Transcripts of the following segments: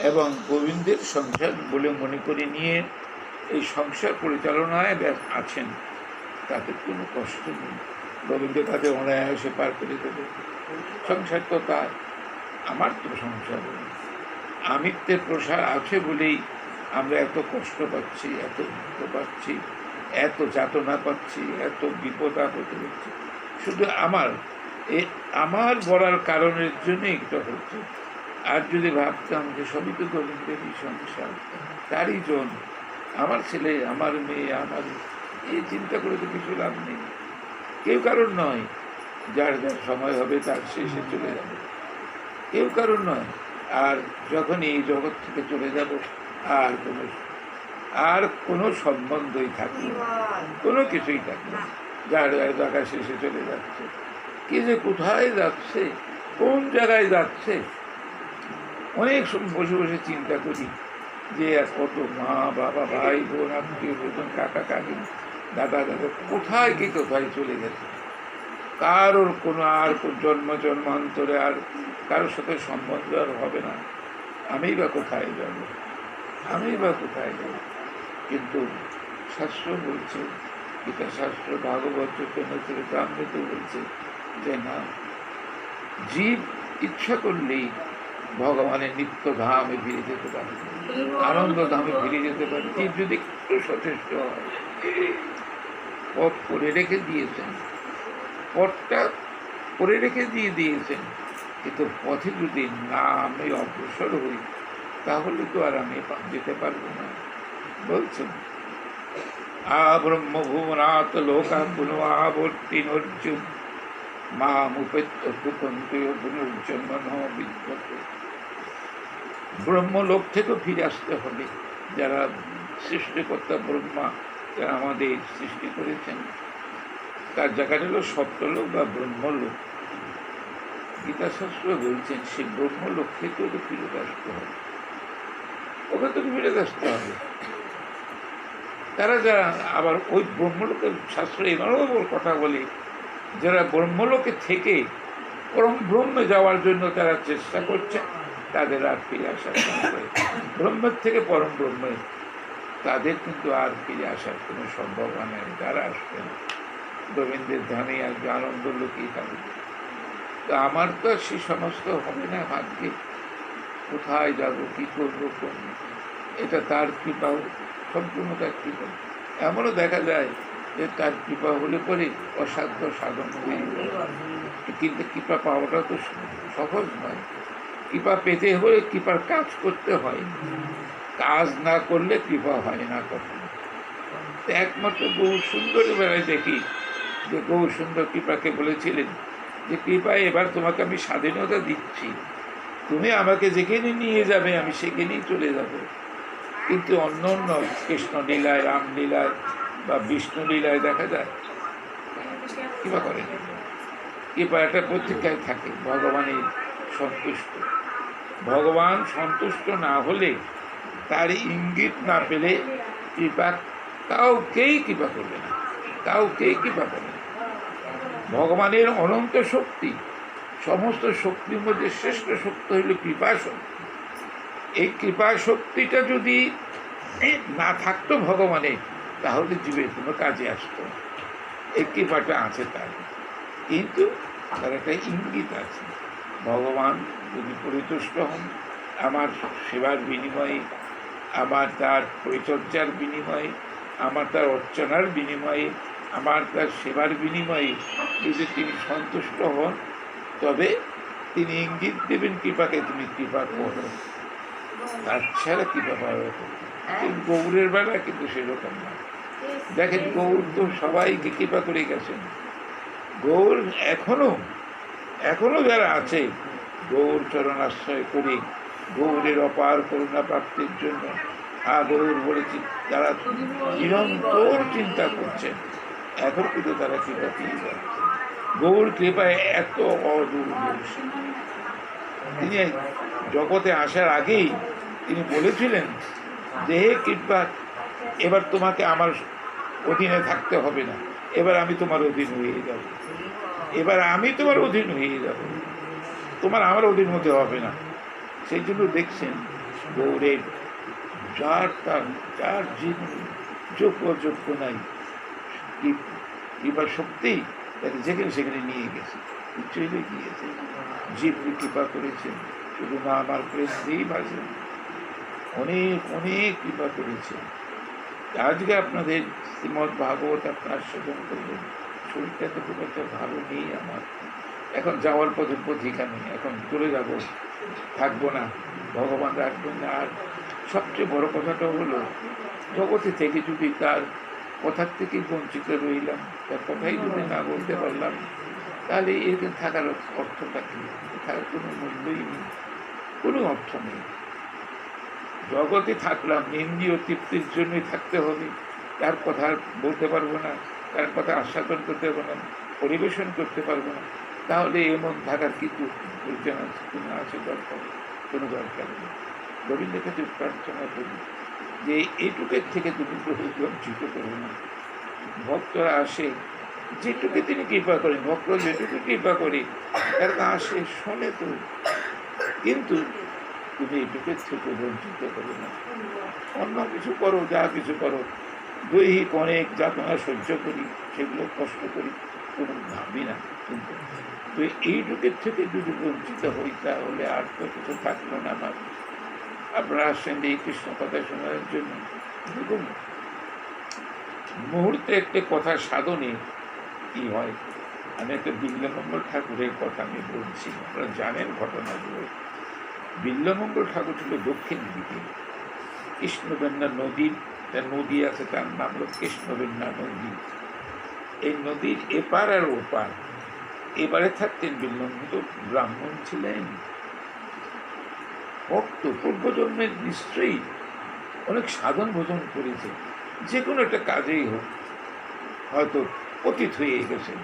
এবং গোবিন্দের সংসার বলে মনে করে নিয়ে এই সংসার পরিচালনায় আছেন, তাদের কোনো কষ্ট নেই। গোবিন্দ তাদের অনায়াসে পার করে দেবে। সংসার তো তার, আমার তো সংসার নেই। আমিত্বের প্রসার আছে বলেই আমরা এত কষ্ট পাচ্ছি, এত দুঃখ পাচ্ছি, এত যাতনা পাচ্ছি, এত বিপদ আপদে হচ্ছে। শুধু আমার বলার কারণের জন্যই এটা হচ্ছে। আর যদি ভাবতাম যে সবই তো গোবিন্দেরই সংসার, তারই জন, আমার ছেলে, আমার মেয়ে, আমার, এই চিন্তা করে তো কিছু লাভ নেই। কেউ কারণ নয়, যার যার সময় হবে তার শেষে চলে যাবে, কেউ কারণ নয়। আর যখন এই জগৎ থেকে চলে যাব, আর কোনো সম্বন্ধই থাকবে না, কোনো কিছুই থাকবে না। যার যার জায়গা শেষে চলে যাচ্ছে। কে যে কোথায় যাচ্ছে, কোন জায়গায় যাচ্ছে, অনেক সময় বসে বসে চিন্তা করি যে কত মা বাবা, ভাই বোন, আত্মীয় স্বজন, কাকা কাকি, দাদা দাদা কোথায় কি কোথায় চলে গেছে। কারোর কোনো আর জন্মান্তরে আর কারোর সাথে সম্বন্ধ আর হবে না। আমি বা কোথায় যাব, কিন্তু শাস্ত্র বলছে, গীতা শাস্ত্র, ভাগবত, চৈতন্যচরিতামৃত বলছে যে না, জীব ইচ্ছা করলেই ভগবানের নিত্য ধামে ফিরে যেতে পারে, আনন্দ ধামে ফিরে যেতে পারে। জীব যদি একটু সচেষ্ট হয়, পথ করে রেখে দিয়েছেন, পথটা করে রেখে দিয়েছেন, কিন্তু পথে যদি না আমি অগ্রসর হই, তাহলে তো আর আমি যেতে পারবো না। বলছেন ব্রহ্মভুবনাথ লোকা পুনরাবর্তি অর্জুন মামুপেত্য পুনর্জন্ম বিদ্যতে। ব্রহ্মলোক থেকেও ফিরে আসতে হবে। যারা সৃষ্টিকর্তা ব্রহ্মা, যারা আমাদের সৃষ্টি করেছেন, তার জায়গাটা হলো সপ্তলোক বা ব্রহ্মলোক। গীতাশাস্ত্র বলছেন সেই ব্রহ্মলোক থেকেও তো ফিরে আসতে হবে, ওখান থেকে ফিরে আসতে হবে। তারা যারা আবার ওই ব্রহ্মলোকের শাস্ত্র এনারও কথা বলে, যারা ব্রহ্মলোকে থেকে পরম ব্রহ্মে যাওয়ার জন্য তারা চেষ্টা করছে, তাদের আর ফিরে আসার ব্রহ্মের থেকে পরম ব্রহ্মে তাদের কিন্তু আর ফিরে আসার কোনো সম্ভাবনা নেই। তারা আসবেন গোবিন্দের ধামে, আর আনন্দ লোকেই থাকবে। তো আমার তো সে সমস্ত হবে না ভাগ্যে। কোথায় যাব, কি করবো, এটা তার কৃপা, সম্পূর্ণ তার কৃপা। এমনও দেখা যায় যে তার কৃপা হলে পরে অসাধ্য সাধন হয়ে যায়, কিন্তু কৃপা পাওয়াটা তো সহজ নয়। কৃপা পেতে হলে কৃপার কাজ করতে হয়, কাজ না করলে কৃপা হয় না কখনো। একমাত্র গৌর সুন্দরের বেলায় দেখি যে গৌর সুন্দর কৃপাকে বলেছিলেন যে কৃপা, এবার তোমাকে আমি স্বাধীনতা দিচ্ছি, তুমি আমাকে যেখানে নিয়ে যাবে আমি সেখানেই চলে যাব। কিন্তু অন্য অন্য কৃষ্ণলীলায়, রামলীলায় বা বিষ্ণুলীলায় দেখা যায় কৃপা করেন, কৃপা একটা প্রতীক্ষায় থাকে ভগবানের সন্তুষ্ট। ভগবান সন্তুষ্ট না হলে, তার ইঙ্গিত না পেলে কৃপা কাউকেই কৃপা করবে না, কাউকেই কৃপা করবে না। ভগবানের অনন্ত শক্তি, সমস্ত শক্তির মধ্যে শ্রেষ্ঠ শক্তি হইল কৃপা শক্তি। এই কৃপা শক্তিটা যদি না থাকতো ভগবানের, তাহলে জীবের কোনো কাজে আসতো। এই কৃপাটা আছে তার, কিন্তু তার একটা ইঙ্গিত আছে। ভগবান যদি পরিতুষ্ট হন আমার সেবার বিনিময়ে, আমার তার পরিচর্যার বিনিময়ে, আমার তার অর্চনার বিনিময়ে, আমার তার সেবার বিনিময়ে যদি তিনি সন্তুষ্ট হন, তবে তিনি ইঙ্গিত দেবেন কৃপাকে, তুমি কৃপা করো। তার ছাড়া কৃপা পাওয়া কিন্তু গৌরের বেলা কিন্তু সেরকম না। দেখেন, গৌর তো সবাইকে কৃপা করে গেছেন। গৌর এখনো যারা আছে, গৌর চরণ আশ্রয় করে গৌরের অপার করুণা প্রাপ্তির জন্য গৌর বলেছি, যারা নিরন্তর চিন্তা করছেন, এখন কিন্তু তারা কৃপা পেয়ে যাচ্ছে। গৌর কৃপায় এত অদূরদর্শ। তিনি জগতে আসার আগেই তিনি বলেছিলেন যে হে কৃপা, এবার তোমাকে আমার অধীনে থাকতে হবে না, এবার আমি তোমার অধীন হয়ে যাব, এবার আমি তোমার অধীন হয়ে যাব, তোমার আমার অধীন হতে হবে না। সেই জন্য দেখছেন গৌরের যার যোগ্য অযোগ্য নাই, কৃপা সত্যি তাকে যেখানে সেখানে নিয়ে গেছে, চলে গিয়েছে। জীবকে কৃপা করেছেন, শুধু না আমার প্রেম দিয়েই বাঁচেন, অনেক অনেক কৃপা করেছেন। আজকে আপনাদের শ্রীমদ্ ভাগবত আপনার সেবন করবেন। শরীরটা তো খুব একটা ভালো নেই আমার, এখন যাওয়ার পথে পথিকা নেই, এখন চলে যাব, থাকবো না, ভগবান রাখবেন না। আর সবচেয়ে বড় কথাটা হলো, জগতে থেকে যদি তার কথার থেকে বঞ্চিত রইলাম, তার কথাই যদি না বলতে পারলাম, তাহলে এখানে থাকার অর্থটা কি? থাকার কোনো মূল্যই নেই, কোনো অর্থ নেই। জগতে থাকলাম ইন্দ্রিয় তৃপ্তির জন্যই থাকতে হবে, তার কথা বলতে পারবো না, তার কথা আস্বাদন করতে পারবো না, পরিবেশন করতে পারবো না, তাহলে এমন থাকার কিছু প্রয়োজন আছে? কোনো আছে দরকার? কোনো দরকার নেই। গোবিন্দের কাছে প্রার্থনা করি যে এইটুকের থেকে তুমি বঞ্চিত করো না। ভক্তরা আসে, যেটুকু তিনি কৃপা করেন, ভক্ত যেটুকু কৃপা করে তার আসে, শোনে তো, কিন্তু তুমি এইটুকের থেকে বঞ্চিত করো না। অন্য কিছু করো, যা কিছু করো, দৈহিক অনেক যাতনা সহ্য করি, সেগুলো কষ্ট করি, কোনো ভাবি না, কিন্তু তুই এইটুকের থেকে যদি বঞ্চিত হই, তাহলে আর তো কিছু থাকলো না আমার। আপনারা আসছেন এই কৃষ্ণ কথা শোনার জন্য। দেখুন, মুহূর্তে একটা কথা সাধনে কি হয়, আমি একটা বিল্বমঙ্গল ঠাকুরের কথা আমি বলছি, আপনারা জানেন ঘটনাগুলো। বিল্বমঙ্গল ঠাকুর ছিল দক্ষিণ দিকে, কৃষ্ণবেন্না নদীর একটা নদী আছে, তার নাম হলো কৃষ্ণবেন্না নদী। এই নদীর এপার আর ওপার, এবারে থাকতেন বিল্বমঙ্গল, ব্রাহ্মণ ছিলেন, ভক্ত, পূর্বজন্মের নিশ্চয়ই অনেক সাধন ভোজন করেছে, যে কোনো একটা কাজেই হোক, হয়তো পতিত হয়ে গেছেন,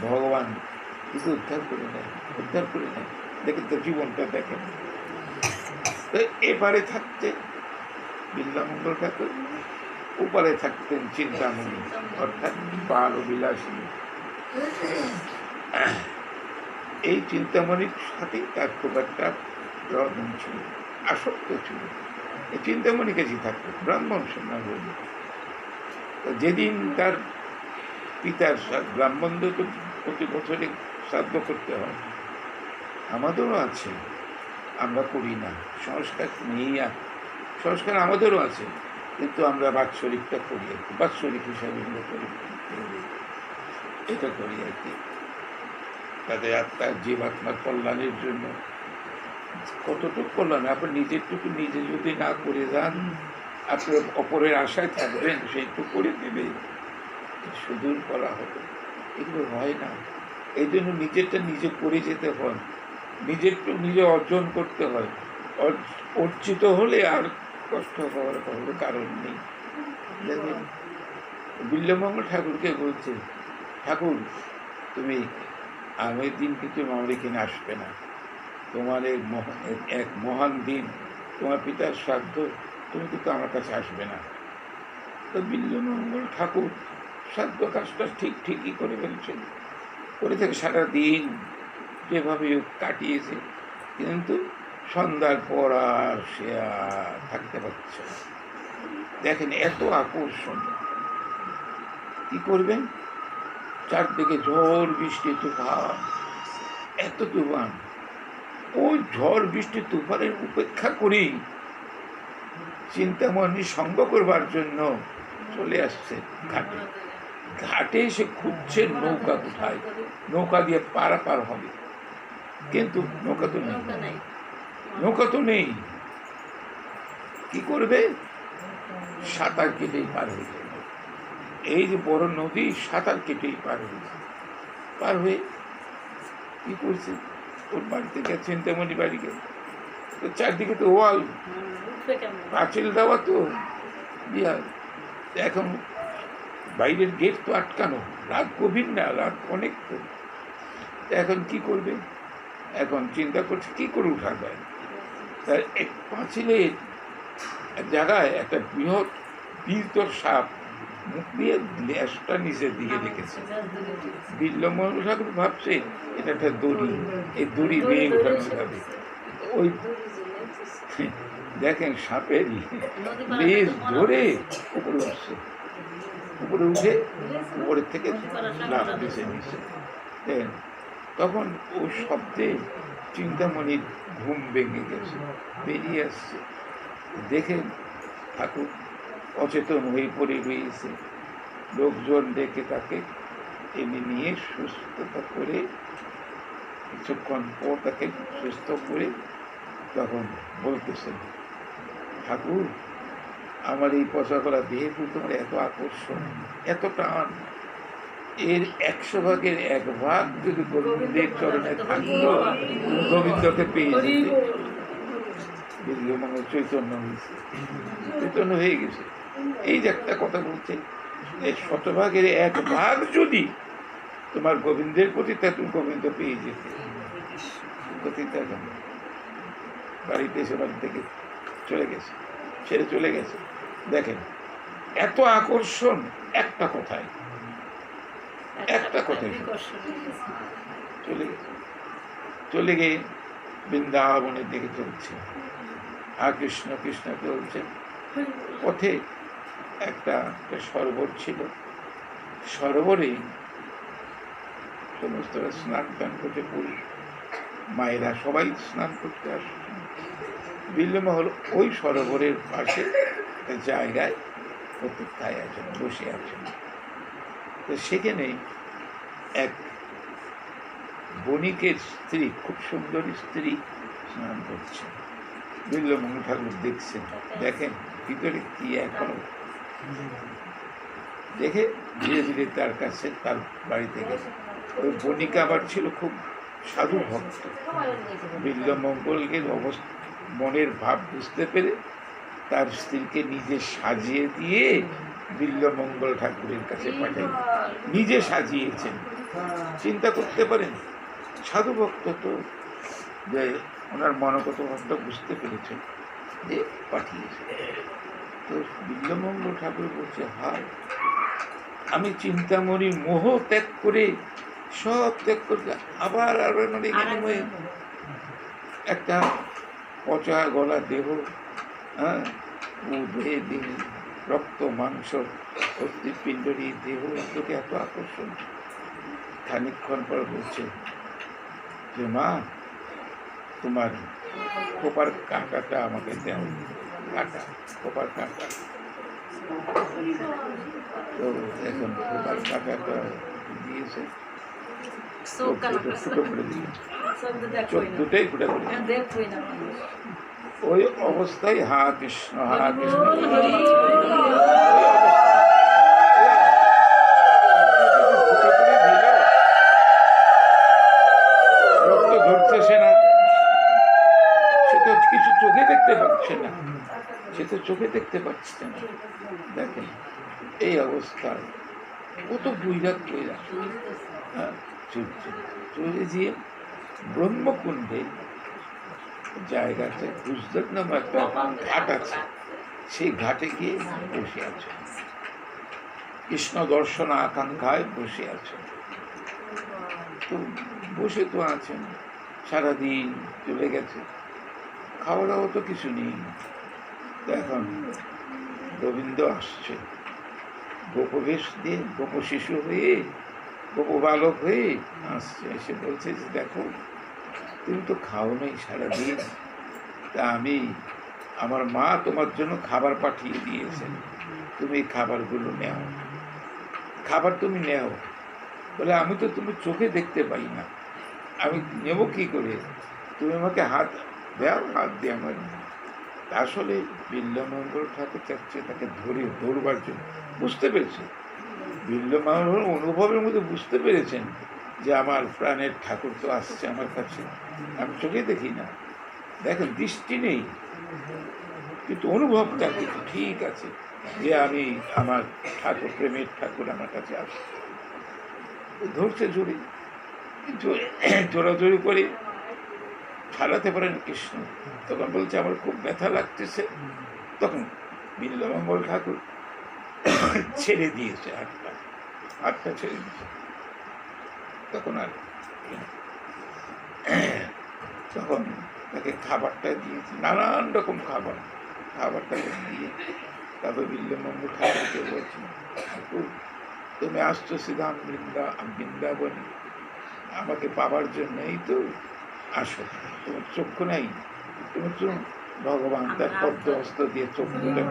ভগবান কিন্তু উদ্ধার করে নেয়, উদ্ধার করে নেয়। দেখেন তো জীবনটা দেখেন। তো এপারে থাকতেন বিল্বমঙ্গল ঠাকুর, ওপারে থাকতেন চিন্তামণি, অর্থাৎ বাল বিলাসী। এই চিন্তামণির সাথে তার খুব একটা রমণ ছিল, আসক্ত ছিল। এই চিন্তামণি কাছে থাকতো, ব্রাহ্মণ সন্ন্যাস। যেদিন তার পিতার ব্রাহ্মণদের তো প্রতি বছরে শ্রাদ্ধ করতে হয়, আমাদেরও আছে, আমরা করি না, সংস্কার নেই। আর সংস্কার আমাদেরও আছে, কিন্তু আমরা বাৎসরিকটা করি আর কি, বাৎসরিক হিসাবে আমরা করি, এটা করি আর কি, তাদের আত্মার জীবাত্মার কল্যাণের জন্য। কতটুকু কল্যাণ, আপনি নিজেরটুকু নিজে যদি না করে যান, আপনি অপরের আশায় থাকবেন, সেইটুকু করে দেবে, সুদূর করা হবে, এগুলো হয় না। এই জন্য নিজেরটা নিজে করে যেতে হয়, নিজেরটু নিজে অর্জন করতে হয়। অর্জিত হলে আর কষ্ট হওয়ার কোনো কারণ নেই। দেখেন, বিল্বমঙ্গল ঠাকুরকে বলছে, ঠাকুর তুমি আগের দিন কিন্তু আমার এখানে আসবে না, তোমার এক মহান দিন, তোমার পিতার শ্রাদ্ধ, তুমি কিন্তু আমার কাছে আসবে না। তো বিল্বমঙ্গল ঠাকুর শ্রাদ্ধ কাজটা ঠিকই করে ফেলছেন, করে থেকে সারাদিন যেভাবে কাটিয়েছে, কিন্তু সন্ধ্যার পর আর সে আর থাকতে পারছে না। দেখেন এত আকর্ষণ, কি করবেন, চারদিকে ঝড় বৃষ্টি তুফান, এত তুফান, ওই ঝড় বৃষ্টি তুফানের উপেক্ষা করেই চিন্তামণি সঙ্গ করবার জন্য চলে আসছে ঘাটে। ঘাটে এসে খুঁজছে নৌকা কোথায়, নৌকা দিয়ে পারাপার হবে, কিন্তু নৌকা তো নেই। কি করবে, সাঁতার কেটেই পার হয়ে যাবে। এই যে বড় নদী, সাঁতার কেটেই পার হয়ে কি করছে, ওর বাড়িতে গেছে, চিন্তামণি বাড়ি গেছে, তো চারদিকে তো ওয়াল, পাঁচিল দেওয়া, তো বিহার, এখন বাইরের গেট তো আটকানো, রাত গভীর না, রাত অনেক। এখন কি করবে, এখন চিন্তা করছে কি করে উঠা যায়। তার এক পাঁচিলের এক জায়গায় একটা বৃহৎ বিষধর সাপ মুখ দিয়ে লেজটা নিচের দিকে রেখেছে। বিল্বমঙ্গল ঠাকুর ভাবছে এটা একটা দড়ি, এই দড়ি বেয়ে উঠানো যাবে। ওই দেখেন সাপের লেজ ধরে উপরে উঠছে, উপরে উঠে উপরের থেকে লাফ দিছে নিচে। দেখেন তখন ও শব্দে চিন্তামণির ঘুম ভেঙে গেছে, বেরিয়ে আসছে। দেখেন ঠাকুর অচেতন হয়ে পড়ে রয়েছে। লোকজন ডেকে তাকে এনে নিয়ে সুস্থতা করে কিছুক্ষণ পর তাকে সুস্থ করে তখন বলতেছেন, ঠাকুর আমার এই পচা করা দেহের প্রতি তোমার এত আকর্ষণ, এত টান, এর 100 ভাগের 1 ভাগ যদি গোবিন্দের চরণে থাকতো গোবিন্দকে পেয়ে যেতে। বিল্বমঙ্গল চৈতন্য হয়েছে, চৈতন্য হয়ে গেছে। এই যে একটা কথা বলছে, এই 100 ভাগের 1 ভাগ যদি তোমার গোবিন্দের প্রতি তা তুমি গোবিন্দ পেয়ে যেতে। বাড়িতে এসে বাড়ি থেকে চলে গেছে, ছেড়ে চলে গেছে। দেখেন এত আকর্ষণ একটা কথায়, একটা কথায় চলে গেছে। চলে গিয়ে বৃন্দাবনের দিকে চলছে, আর কৃষ্ণ কৃষ্ণ চলছে। পথে একটা সরোবর ছিল, সরোবরে সমস্ত স্নান টান করতে, পুরুষ মায়েরা সবাই স্নান করতে আসছে। বিল্বমঙ্গল ওই সরোবরের পাশে একটা জায়গায় প্রতীক্ষায় আছেন, বসে আছেন। তো সেখানে এক বণিকের স্ত্রী, খুব সুন্দরী স্ত্রী স্নান করছে। বিল্বমঙ্গল ঠাকুর দেখছেন, দেখেন ভিতরে কি এখনো, দেখে ধীরে ধীরে তার কাছে, তার বাড়িতে গেছে। ওই বণিকা আবার ছিল খুব সাধু ভক্ত। বিল্বমঙ্গলকে মনের ভাব বুঝতে পেরে তার স্ত্রীকে নিজে সাজিয়ে দিয়ে বিল্বমঙ্গল ঠাকুরের কাছে পাঠাই, নিজে সাজিয়েছেন। চিন্তা করতে পারেন, সাধু ভক্ত তো, যে ওনার মনোগত ভাবটা বুঝতে পেরেছেন, যে পাঠিয়েছে। তো বিল্বমঙ্গল ঠাকুর বলছে, হায় আমি চিন্তামণির মোহ ত্যাগ করে, সব ত্যাগ করতে আবার একটা পচা গলা দেহ, হ্যাঁ, দেহ, রক্ত মাংস অস্থিপিণ্ডরী দেহ, তোকে এত আকর্ষণ। খানিকক্ষণ পর বলছে যে, মা তোমার খোপার কাঁটাটা আমাকে দেও, কাঁটা, খোপার কাঁটা। তো এখন খোপার কাঁটাটা দিয়েছে, ফুটো করে দিল, চোখ দুটোই ফুটে করে। ওই অবস্থায় হা কৃষ্ণ, হা কৃষ্ণ, রক্ত ধরতেছে না, সে তো কিছু চোখে দেখতে পাচ্ছে না, সে তো চোখে দেখতে পাচ্ছে না। দেখেন এই অবস্থায় কত বৈরাগ বৈরাগ, হ্যাঁ, চলে গিয়ে ব্রহ্মকুণ্ডে জায়গাতে গুজরাট নামে একটা ঘাট আছে, সেই ঘাটে গিয়ে বসে আছে, কৃষ্ণ দর্শন আকাঙ্ক্ষায় বসে আছেন। তো বসে তো আছেন, সারাদিন চলে গেছে, খাওয়া দাওয়া তো কিছু নেই। তো এখন গোবিন্দ আসছে, গোপবেশ দিয়ে, গোপ শিশু হয়ে, গোপ বালক হয়ে আসছে, এসে বলছে যে, দেখো তুমি তো খাও নাই সারাদিন, তা আমি, আমার মা তোমার জন্য খাবার পাঠিয়ে দিয়েছেন, তুমি এই খাবারগুলো নেও, খাবার তুমি নেও। বলে, আমি তো তুমি চোখে দেখতে পাই না, আমি নেব কি করে, তুমি আমাকে হাত দাও, হাত দিয়ে আমার। আসলে বিল্বমঙ্গল ঠাকুর চাচ্ছে তাকে ধরবার জন্য, বুঝতে পেরেছে, বিল্বমঙ্গল অনুভবের মধ্যে বুঝতে পেরেছেন যে আমার প্রাণের ঠাকুর তো আসছে আমার কাছে, আমি চোখে দেখি না, দেখেন দৃষ্টি নেই, কিন্তু অনুভবটা কিন্তু ঠিক আছে যে আমি, আমার ঠাকুর, প্রেমের ঠাকুর আমার কাছে আসছে। ধরছে জোরে, জোরাজোরি করে ছাড়াতে পারেন কৃষ্ণ। তখন বলছে, আমার খুব ব্যথা লাগতেছে। তখন বিল্বমঙ্গল ঠাকুর ছেড়ে দিয়েছে হাতটা ছেড়ে দিয়েছে। তখন আর তখন তাকে খাবারটা দিয়েছি, নানান রকম খাবারটা দিয়ে তারপর বিল্লমঙ্গল ঠাকুরকে বলছি, ঠাকুর তুমি আসছো সিধাম বৃন্দাবনে আমাকে পাবার জন্যই তো আসো, তোমার চক্ষু নাই, তুমি তো ভগবান তার পদ্ম হস্ত দিয়ে চক্ষুটা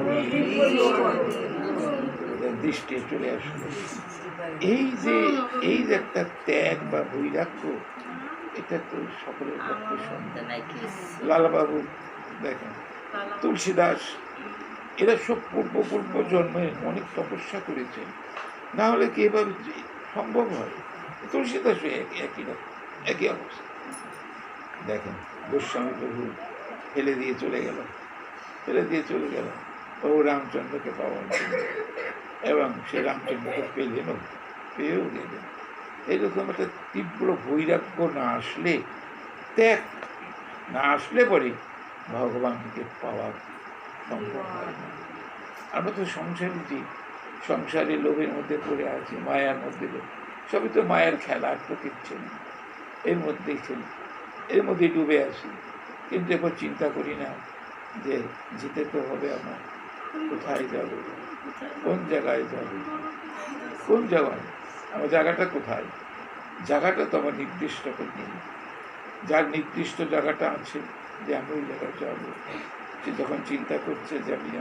দৃষ্টি চলে আসলো। এই যে একটা ত্যাগ বা বৈরাগ্য, এটা তো সকলের পক্ষে সম্ভব। লালবাবু দেখেন, তুলসীদাস, এরা সব পূর্ব জন্মে অনেক তপস্যা করেছেন, না হলে কি এভাবে সম্ভব হয়? তুলসীদাস একই অবস্থা। দেখেন গোস্বামী প্রভু ফেলে দিয়ে চলে গেল প্রভু রামচন্দ্রকে পাওয়ার জন্য, এবং সে রামচন্দ্রকে পেয়েও গেলেন। এইরকম একটা তীব্র বৈরাগ্য না আসলে, ত্যাগ না আসলে পরে ভগবানকে পাওয়া সম্ভব হয় না। আমরা তো সংসারে লোভের মধ্যে পড়ে আছি, মায়ার মধ্যে, সবই তো মায়ের খেলা, আর তো কিচ্ছু না, এর মধ্যেই ডুবে আছি। কিন্তু এরপর চিন্তা করি না যে যেতে তো হবে, আমার কোথায় যাব, কোন জায়গায় আমার জায়গাটা কোথায়? জায়গাটা তো আমার নির্দিষ্ট করে নেই। যার নির্দিষ্ট জায়গাটা আছে যে আমি ওই জায়গায় যাবো, সে যখন চিন্তা করছে যে আমি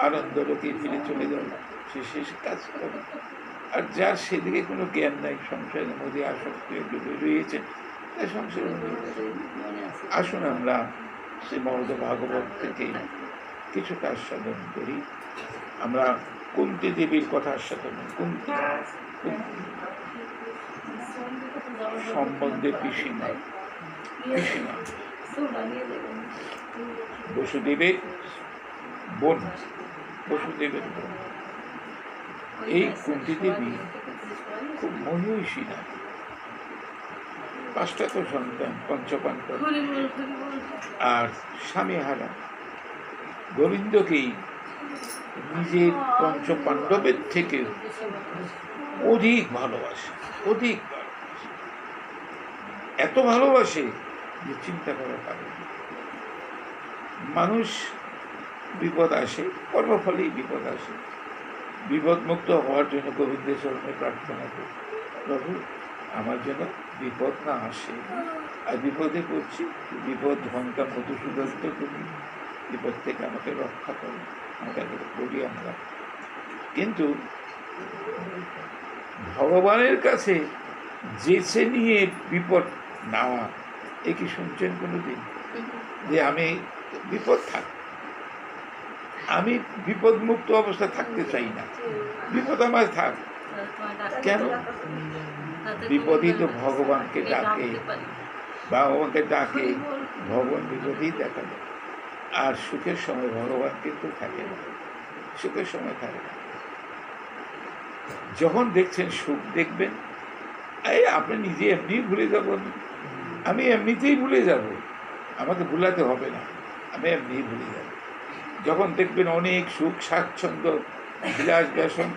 আনন্দ লোকে ফিরে চলে যাব, সে শেষ কাজ করে। আর যার সেদিকে কোনো জ্ঞান নাই, সংসারের মধ্যে আসক্তি ডুবে রয়েছে, তাই সংসারের মধ্যে। আসুন আমরা শ্রীমদ্ ভাগবত থেকে কিছু কাজ সাধন করি। আমরা কুন্তী দেবীর কথা সাধন, কুন্তী সম্বন্ধে পিসিমা বসুদেবের বোন, এই কুন্তী দেবী খুব মহিষী না, 5টা তো সন্তান, পঞ্চপাণ্ডব, আর স্বামী হারা। গোবিন্দকেই নিজের পঞ্চপাণ্ডবের থেকে অধিক ভালোবাসে, এত ভালোবাসে যে চিন্তা করা পারে। মানুষ বিপদ আসে, কর্মফলেই বিপদ আসে। বিপদ মুক্ত হওয়ার জন্য গোবিন্দের চরণে প্রার্থনা করি, প্রভু আমার যেন বিপদ না আসে, আর বিপদে পড়ছি, বিপদ ঘন্টা মধুসূদন তুমি বিপদ থেকে আমাকে রক্ষা করো, আমাকে বলি আমরা। কিন্তু ভগবানের কাছে যেচে নিয়ে বিপদ নেওয়া, এ কি শুনছেন কোনোদিন? যে আমি বিপদ আমি বিপদ মুক্ত অবস্থা থাকতে চাই না, বিপদ আমার থাক কেন? বিপদই তো ভগবানকে ডাকে, ভগবান বিপদই দেখাবে। আর সুখের সময় ভগবান কিন্তু থাকে না, সুখের সময় থাকে না। যখন দেখছেন সুখ দেখবেন, আপনি নিজে এমনি ভুলে যাবেন, আমি এমনিতেই ভুলে যাব, আমাকে ভুলাতে হবে না, আমি এমনি ভুলে যাব। যখন দেখবেন অনেক সুখ স্বাচ্ছন্দ্য বিলাস ব্যাসন,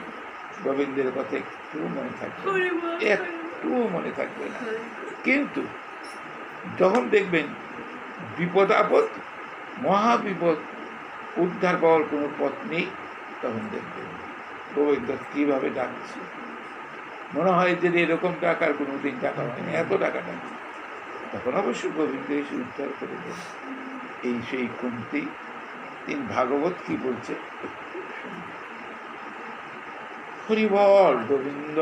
গোবিন্দের কথা একটু মনে থাকবে না। কিন্তু যখন দেখবেন বিপদ আপদ, মহাবিপদ, উদ্ধার পাওয়ার কোনো পথ নেই, তখন দেখবেন গোবিন্দ কীভাবে ডাকছে। মনে হয় যে এরকম টাকা আর কোনোদিন টাকা হয়নি, এত টাকা ডাকছে। তখন অবশ্য গোবিন্দ এসে উদ্ধার করে দেন। এই সেই কুন্তী, তিন ভাগবত কি বলছে, হরি বল গোবিন্দ।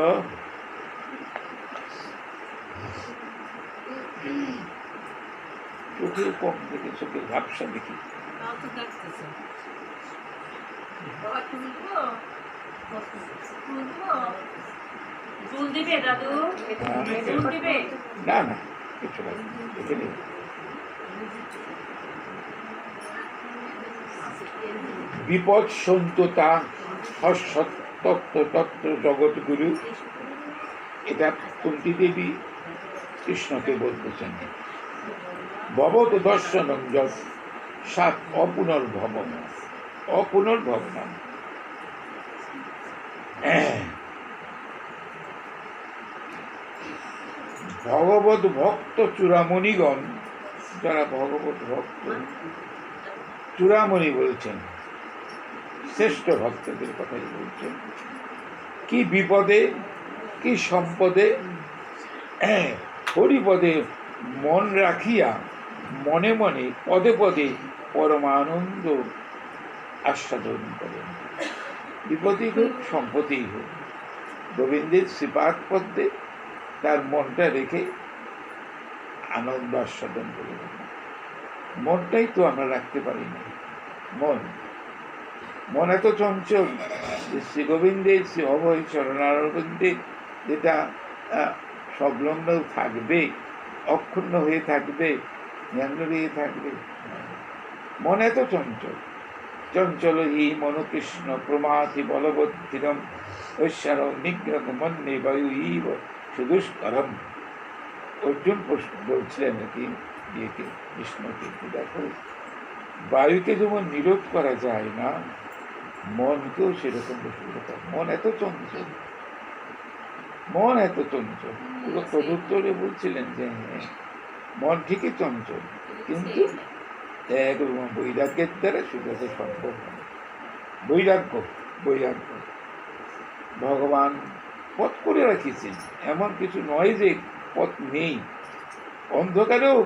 চোখে কম দেখে, চোখে ঝাপসা দেখি। না না কিছু না, বিপদ সন্ততা তত্ত্ব জগৎগুরু, এটা কুন্তী দেবী কৃষ্ণকে বলতেছেন। ভবত দর্শনম যৎ সাত অপুনর্ভবন, ভগবত ভক্ত চূড়ামণিগণ যারা ভগবত ভক্ত, চূড়ামণি বলছেন, শ্রেষ্ঠ ভক্তদের কথাই বলছেন, কি বিপদে কি সম্পদে হরিপদে মন রাখিয়া মনে মনে পদে পদে পরমানন্দ আস্বাদন করেন। বিপদেই হোক সম্পদেই হোক, গোবিন্দের শ্রীপাদ পদ্মে তার মনটা রেখে আনন্দ আস্বাদন করে। মনটাই তো আমরা রাখতে পারি না। মন এত চঞ্চল যে শ্রী গোবিন্দের শ্রী অভয় চরণারবিন্দের যেটা সংলগ্ন থাকবে, অক্ষুণ্ণ হয়ে থাকবে, জ্ঞান হয়ে থাকবে। মন এত চঞ্চল। চঞ্চল হি মনকৃষ্ণ প্রমাথি বলবদ্ধিরম ঐশ্বর নিগ্রহ মন্যে বায়ু ইব সুদুষ্করম। অর্জুন বলছিলেন নাকি ইয়েকে, কৃষ্ণকে, দেখো বায়ুকে যেমন নিরোধ করা যায় না, মনকেও সেরকম মন এত চঞ্চল, মন এত চঞ্চল। তদুত্তরে বলছিলেন যে হ্যাঁ, মন ঠিকই চঞ্চল, কিন্তু বৈরাগ্যের দ্বারা সেটা সম্ভব নয়। বৈরাগ্য ভগবান পথ করে রাখিয়েছেন, এমন কিছু নয় যে পথ নেই। অন্ধকারেও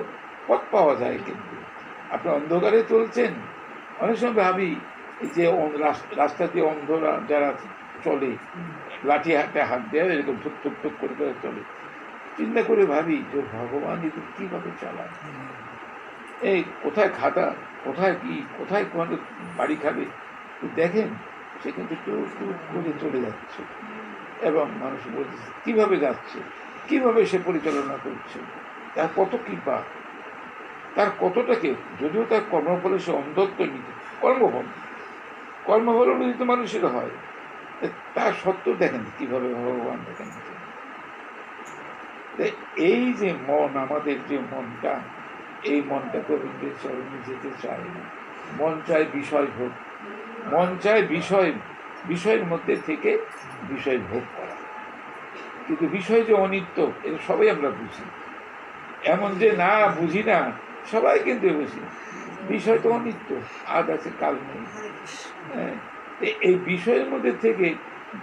পথ পাওয়া যায়, কিন্তু আপনি অন্ধকারে চলছেন। অনেক সময় ভাবি যে রাস্তা দিয়ে অন্ধরা যারা চলে, লাঠি হাতে হাত দেয়, এরকম টুক টুক টুক করে চলে, চিন্তা করে ভাবি যে ভগবান এদের কীভাবে চালায়। এই কোথায় খাতা, কোথায় কি, কোথায় কোন বাড়ি খাবে, দেখেন সে কিন্তু টুক টুক করে চলে যাচ্ছে। এবং মানুষ বলছে কীভাবে যাচ্ছে, কীভাবে সে পরিচালনা করছে, তার কত কৃপা, তার কতটাকে, যদিও তার কর্মফলে সে অন্ধত্ব নিতে, কর্মফল অনুযায়ী মানুষের হয়, তার সত্ত্বেও দেখেন কীভাবে ভগবান দেখেন। এই যে মন, আমাদের যে মনটা, এই মনটা গোবিন্দের চরণে যেতে চায় না। মন চায় বিষয় ভোগ, মন চায় বিষয়ের মধ্যে থেকে বিষয় ভোগ করা। কিন্তু বিষয় যে অনিত্য, এটা সবাই আমরা বুঝি। এমন যে না বুঝি না, সবাই কিন্তু বুঝি। বিষয় তো অনিত্য, আজ আছে কাল নেই। হ্যাঁ, এই বিষয়ের মধ্যে থেকে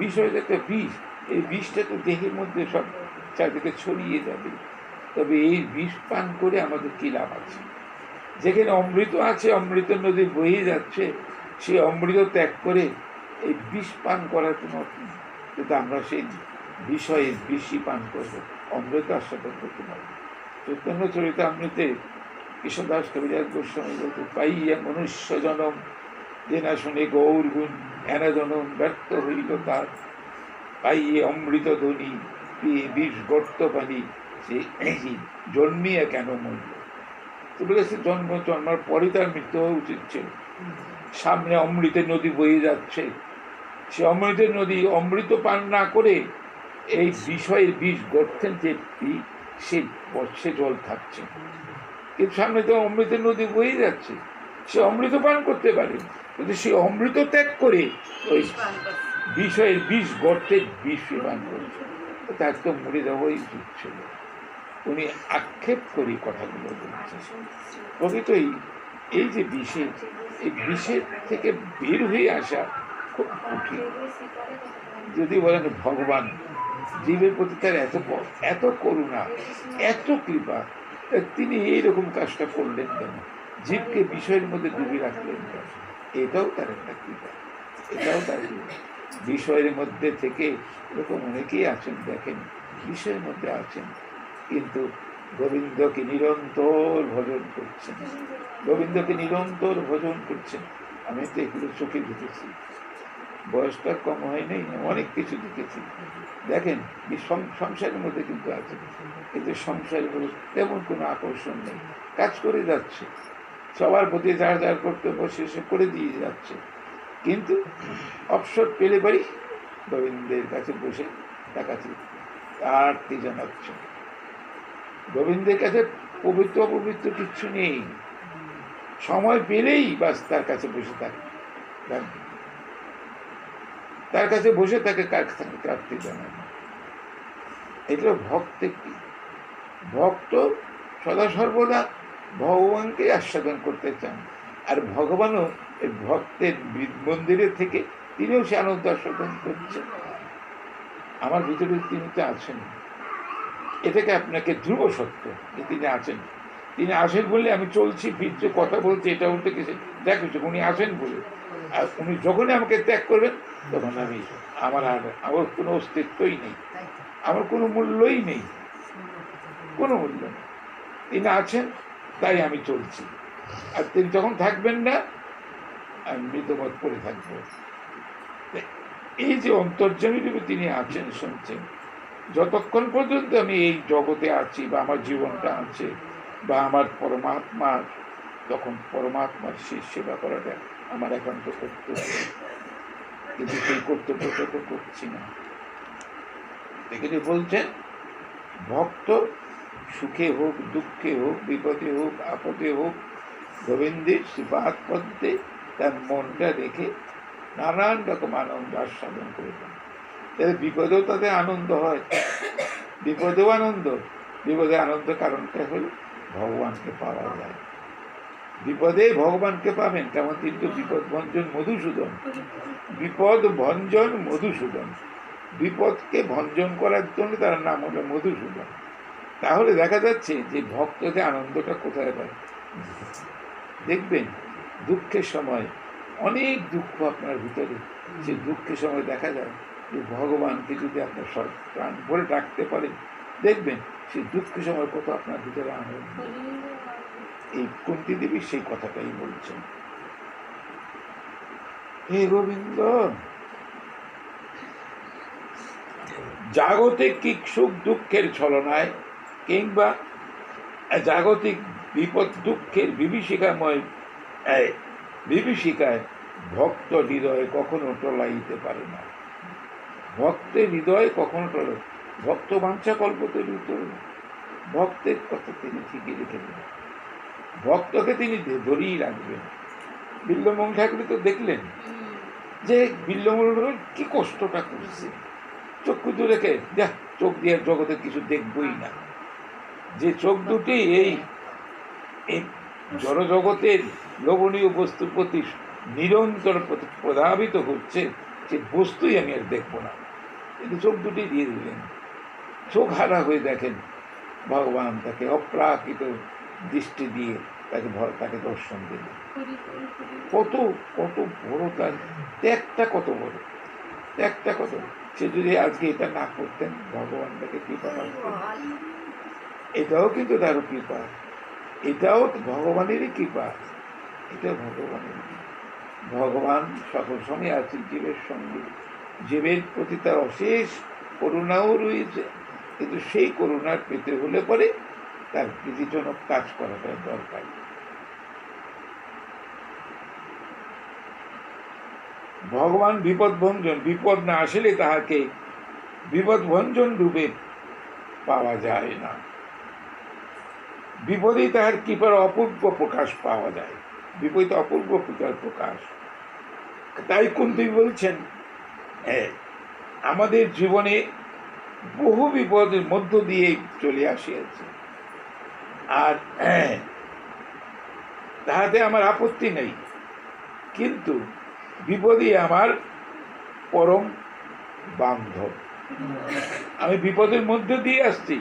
বিষয় একটা বিষ, এই বিষটা তো দেহের মধ্যে সব চারদিকে ছড়িয়ে যাবে। তবে এই বিষ পান করে আমাদের কী লাভ আছে? যেখানে অমৃত আছে, অমৃত নদী বয়ে যাচ্ছে, সেই অমৃত ত্যাগ করে এই বিষ পান করার কোনো, কিন্তু আমরা সেই বিষয়ে বিষই পান করবো, অমৃত আস্বাদন করতে পারবো। চৈতন্য চরিতামৃতে কৃষ্ণদাস কবিরাজ গোস্বামী বলতে, পাইয়া মনুষ্য জনম যে না শুনে গৌর গুণ এনাজনম ব্যর্থ হইল তার, পাইয়ে অমৃত ধ্বনি পেয়ে বিষ গর্ত পানি, সে জন্মিয়া কেন মরল। তো বলেছে জন্মার পরে তার মৃত্যু হওয়া উচিত ছিল। সামনে অমৃতের নদী বয়ে যাচ্ছে, সে অমৃতের নদী অমৃত পান না করে এই বিষয়ের বিষ গর্তেন যে সে জল থাকছে। কিন্তু সামনে তো অমৃতের নদী বয়ে যাচ্ছে, সে অমৃত পান করতে পারে, কিন্তু সে অমৃত ত্যাগ করে ওই বিষয়ের বিষ গর্তের বিষ পান করছে। তার তো মরে যাওয়াই উচিত ছিল। উনি আক্ষেপ করি কথাগুলো বলছেন। প্রকৃতই এই যে বিষের, এই বিষের থেকে বের হয়ে আসা খুব কঠিন। যদি বলেন ভগবান জীবের প্রতি তার এত করুণা, এত কৃপা, তিনি এইরকম কাজটা করলেন কেন? জীবকে বিষয়ের মধ্যে ডুবে রাখলেন কেন? এটাও তার একটা কৃপা, এটাও তার বিষয়ের মধ্যে থেকে এরকম অনেকেই আছেন, দেখেন বিষয়ের মধ্যে আছেন, কিন্তু গোবিন্দকে নিরন্তর ভজন করছেন, গোবিন্দকে নিরন্তর ভজন করছেন। আমি তো এগুলো চোখে দেখেছি, বয়সটা কম হয় নাই, অনেক কিছু দেখেছি। দেখেন সংসারের মধ্যে কিন্তু আছে, কিন্তু সংসারের মধ্যে তেমন কোনো আকর্ষণ নেই, কাজ করে যাচ্ছে, সবার প্রতি যার যার কর্তব্য শেষে করে দিয়ে যাচ্ছে, কিন্তু অবসর পেলে বাড়ি গোবিন্দের কাছে বসে তাকাচ্ছে, আরতি জানাচ্ছে। গোবিন্দের কাছে পবিত্র অপবিত্র কিচ্ছু নেই, সময় পেলেই বাস তার কাছে বসে থাকে, তার কাছে বসে তাকে আরতি জানায়। এটা ভক্তের কি? ভক্ত সদা সর্বদা ভগবানকে আস্বাদন করতে চান। আর ভগবানও এই ভক্তের মন্দিরে থেকে তিনিও সে আনন্দ আস্বাদন করছেন। আমার ভিতরে তিনি তো আছেন, এটাকে আপনাকে ধ্রুব সত্য যে তিনি আছেন। তিনি আসেন বলে আমি চলছি ফিরছি কথা বলছি, এটা উল্টে কিছু দেখেছি উনি আসেন বলে। আর উনি যখনই আমাকে ত্যাগ করবেন তখন আমার কোনো অস্তিত্বই নেই, আমার কোনো মূল্যই নেই, কোনো মূল্য নেই। তিনি আছেন তাই আমি চলছি, আর তিনি যখন থাকবেন না আমি মৃতবোধ করে থাকবো। এই যে অন্তর্যামী রূপে তিনি আছেন শুনছেন, যতক্ষণ পর্যন্ত আমি এই জগতে আছি বা আমার জীবনটা আছে বা আমার পরমাত্মা, তখন পরমাত্মার সেই সেবা করাটা আমার একান্ত কর্তব্য। কিন্তু সেই কর্তব্যটা তো করছি না। এখানে বলছেন ভক্ত সুখে হোক দুঃখে হোক বিপদে হোক আপদে হোক গোবিন্দের শ্রীপাদ পদ্মে তার মনটা রেখে নানান রকম আনন্দ আস্বাদন করে দেন। তাহলে বিপদেও তাদের আনন্দ হয়, বিপদেও আনন্দ। বিপদে আনন্দ কারণটা হল ভগবানকে পাওয়া যায়। বিপদে ভগবানকে পাবেন, তেমন কিন্তু বিপদ ভঞ্জন মধুসূদন, বিপদ ভঞ্জন মধুসূদন। বিপদকে ভঞ্জন করার জন্য তার নাম হলো মধুসূদন। তাহলে দেখা যাচ্ছে যে ভক্তদের আনন্দটা কোথায় পায়। দেখবেন দুঃখের সময় অনেক দুঃখ আপনার ভিতরে, সেই দুঃখের সময় দেখা যায় যে ভগবানকে যদি আপনার প্রাণ ভরে ডাকতে পারেন, দেখবেন সেই দুঃখের সময় কত আপনার ভিতরে আনন্দ। এই কুন্তী দেবী সেই কথাটাই বলছেন। হে গোবিন্দ, জাগতিক সুখ দুঃখের ছলনায় কিংবা জাগতিক বিপদ দুঃখের বিভীষিকায় ভক্ত হৃদয়ে কখনো টলাইতে পারে না। ভক্তের হৃদয়ে কখনো টলায়, ভক্ত বাঞ্ছা কল্পতের উত্তর, ভক্তের কথা তিনি ঠিকই রেখে দেবেন, ভক্তকে তিনি ধরেই রাখবেন। বিল্বমঙ্গল ঠাকুর তো দেখলেন যে বিল্বমঙ্গল কি কষ্টটা করছে, চক্ষু দূরে রেখে যা, চোখ দিয়ে জগতে কিছু দেখবই না। যে চোখ দুটি এই জড়জগতের লোভনীয় বস্তুর প্রতি নিরন্তর প্রধাবিত হচ্ছে, সে বস্তুই আমি আর দেখবো না, কিন্তু চোখ দুটি দিয়ে দিলেন। চোখ হারা হয়ে দেখেন ভগবান তাকে অপ্রাকৃত দৃষ্টি দিয়ে তাকে দর্শন দিলেন। কত কত বড় তার ত্যাগটা, কত বড় ত্যাগটা, কত। সে যদি আজকে এটা না করতেন, ভগবান তাকে কৃপা করতেন। এটাও কিন্তু তারও কৃপা, এটাও ভগবানেরই কৃপা, এটা ভগবানের। ভগবান সকল সময় আছে জীবের সঙ্গে, জীবের প্রতি তার অশেষ করুণাও রয়েছে, কিন্তু সেই করুণা পেতে হলে পরে তার প্রীতিজনক কাজ করাটা দরকার। ভগবান বিপদ ভঞ্জন, বিপদ না আসলে তাহাকে বিপদ ভঞ্জন রূপে পাওয়া যায় না। বিপদেই তাহার কৃপার অপূর্ব প্রকাশ পাওয়া যায়, বিপরীত অপূর্ব প্রকাশ। তাই কুন্তী বলছেন আমাদের জীবনে বহু বিপদের মধ্য দিয়ে চলে আসিয়াছে, আর তাহাতে আমার আপত্তি নেই, কিন্তু বিপদই আমার পরম বান্ধব। আমি বিপদের মধ্যে দিয়ে আসছি,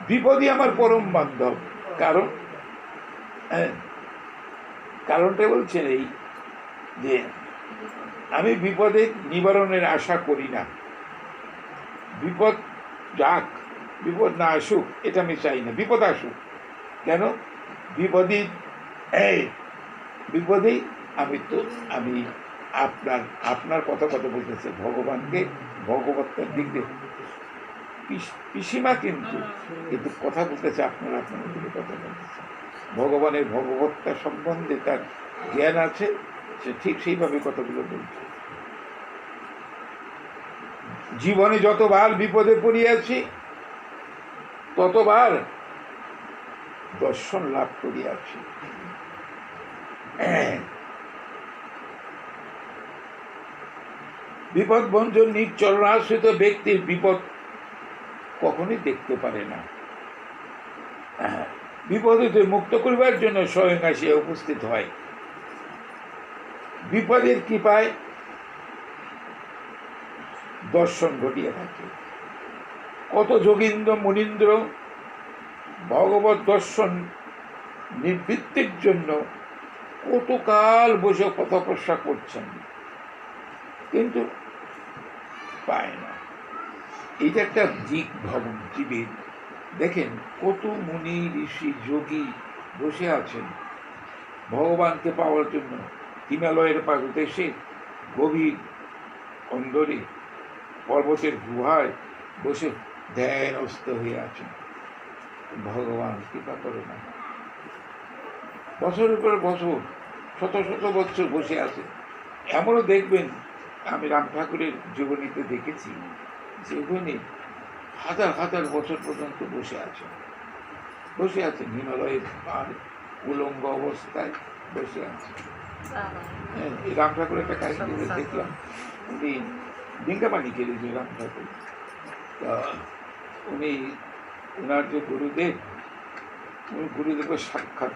বিপদই আমার পরম বান্ধব। কারণটা বলছেন এই যে আমি বিপদের নিবারণের আশা করি না। বিপদ যাক, বিপদ না আসুক এটা আমি চাই না, বিপদ আসুক কেন, বিপদেই আমি আপনার কথা বলতেছে, ভগবানকে ভগবত্তার দিক দিয়ে পিসিমা, কিন্তু কথা বলতেছে আপনার দিকে কথা বলতেছে। ভগবানের ভগবত্তা সম্বন্ধে তার জ্ঞান আছে, সে ঠিক সেইভাবে কথাগুলো বলছে। জীবনে যতবার বিপদে পড়িয়াছি ততবার দর্শন লাভ করিয়াছি। বিপদ ভঞ্জন নিশ্চরণাশ্রিত ব্যক্তির বিপদ কখনই দেখতে পারে না। বিপদে মুক্ত করিবার জন্য স্বয়ং আসিয়া উপস্থিত হয়। বিপদের কৃপায় দর্শন ঘটিয়া থাকে। কত যোগীন্দ্র মুনীন্দ্র ভগবত দর্শন নিবৃত্তির জন্য কতকাল বসে তপস্যা করছেন, কিন্তু পায় না। এইটা একটা দিক ভবন জীবের। দেখেন কত মুনি ঋষি যোগী বসে আছেন ভগবানকে পাওয়ার জন্য হিমালয়ের পাদদেশে, গভীর অন্দরে পর্বতের গুহায় বসে ধ্যানস্থ হয়ে আছেন। ভগবান কৃপা করে না, বছরের পর বছর, শত শত বছর বসে আছে। এমনও দেখবেন, আমি রাম ঠাকুরের জীবনীতে দেখেছি যে উনি হাজার হাজার বছর পর্যন্ত বসে আছেন হিমালয়ের পাহাড়ে, উলঙ্গ অবস্থায় বসে আছেন। এই রাম ঠাকুর একটা কাহিনী দেখলাম, উনি ডিঙ্গাপানি খেলেছে রাম ঠাকুর। তা উনি ওনার যে গুরুদেব, উনি গুরুদেবের সাক্ষাৎ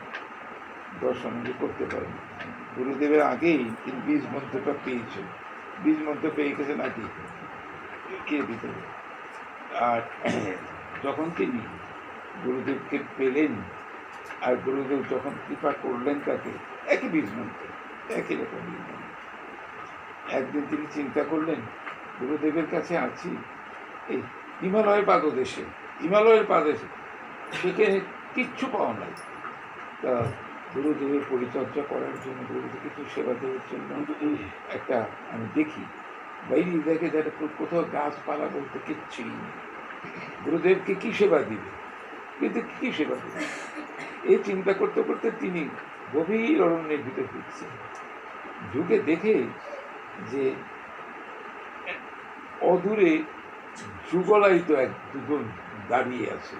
দর্শন করতে পারেন। গুরুদেবের আগেই তিনি বীজ মন্ত্রটা পেয়েছেন, বীজ মন্ত্র পেয়ে গেছে নাকি এর ভিতরে। আর যখন তিনি গুরুদেবকে পেলেন আর গুরুদেব যখন কৃপা করলেন তাকে, একই বীজ মন্ত্র, একই রকম বীজ মন্ত্র। একদিন তিনি চিন্তা করলেন, গুরুদেবের কাছে আছি এই হিমালয়ের পাদদেশে, সেখানে কিচ্ছু পাওয়া নাই। তা গুরুদেবের পরিচর্যা করার জন্য, গুরুদেব কিছু সেবা দেওয়ার জন্য একটা আমি দেখি বাইরে দেখে যারা কোথাও গাছপালা বলতে কিচ্ছুই নেই। গুরুদেবকে কি সেবা দিবে, কিন্তু কি সেবা দেবে, এই চিন্তা করতে করতে তিনি গভীর অরণ্যের ভিতরে ঢুকছেন। ঢুকে দেখে যে অদূরে যুগলায়িত এক দুজন দাঁড়িয়ে আছে।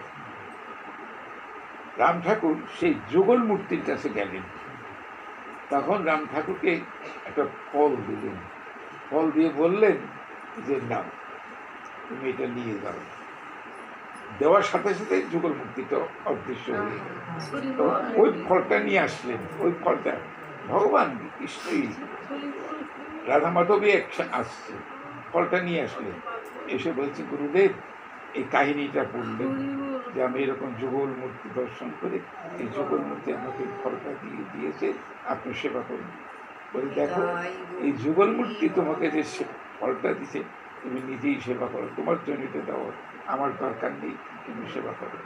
রাম ঠাকুর সেই যুগল মূর্তির কাছে গেলেন। তখন রাম ঠাকুরকে একটা ফল দিলেন, ফল দিয়ে বললেন যে নাও, তুমি এটা নিয়ে যাও। দেওয়ার সাথে সাথে যুগল মূর্তিটা অদৃশ্য হয়ে গেল। ওই ফলটা নিয়ে আসলেন, ওই ফলটা ভগবান কৃষ্ণই, রাধা মাধবী আসছে, ফলটা নিয়ে আসলেন। এসে বলছি, গুরুদেব এই কাহিনীটা বললেন যে আমি এরকম যুগল মূর্তি দর্শন করে এই যুগল মূর্তি আমাকে ফলটা দিয়েছে, আপনি সেবা করুন। বলে দেখো, এই যুগল মূর্তি তোমাকে যে ফলটা দিছে তুমি নিজেই সেবা করো, তোমার জন্য এটা দাও, আমার দরকার নেই, তুমি সেবা করো,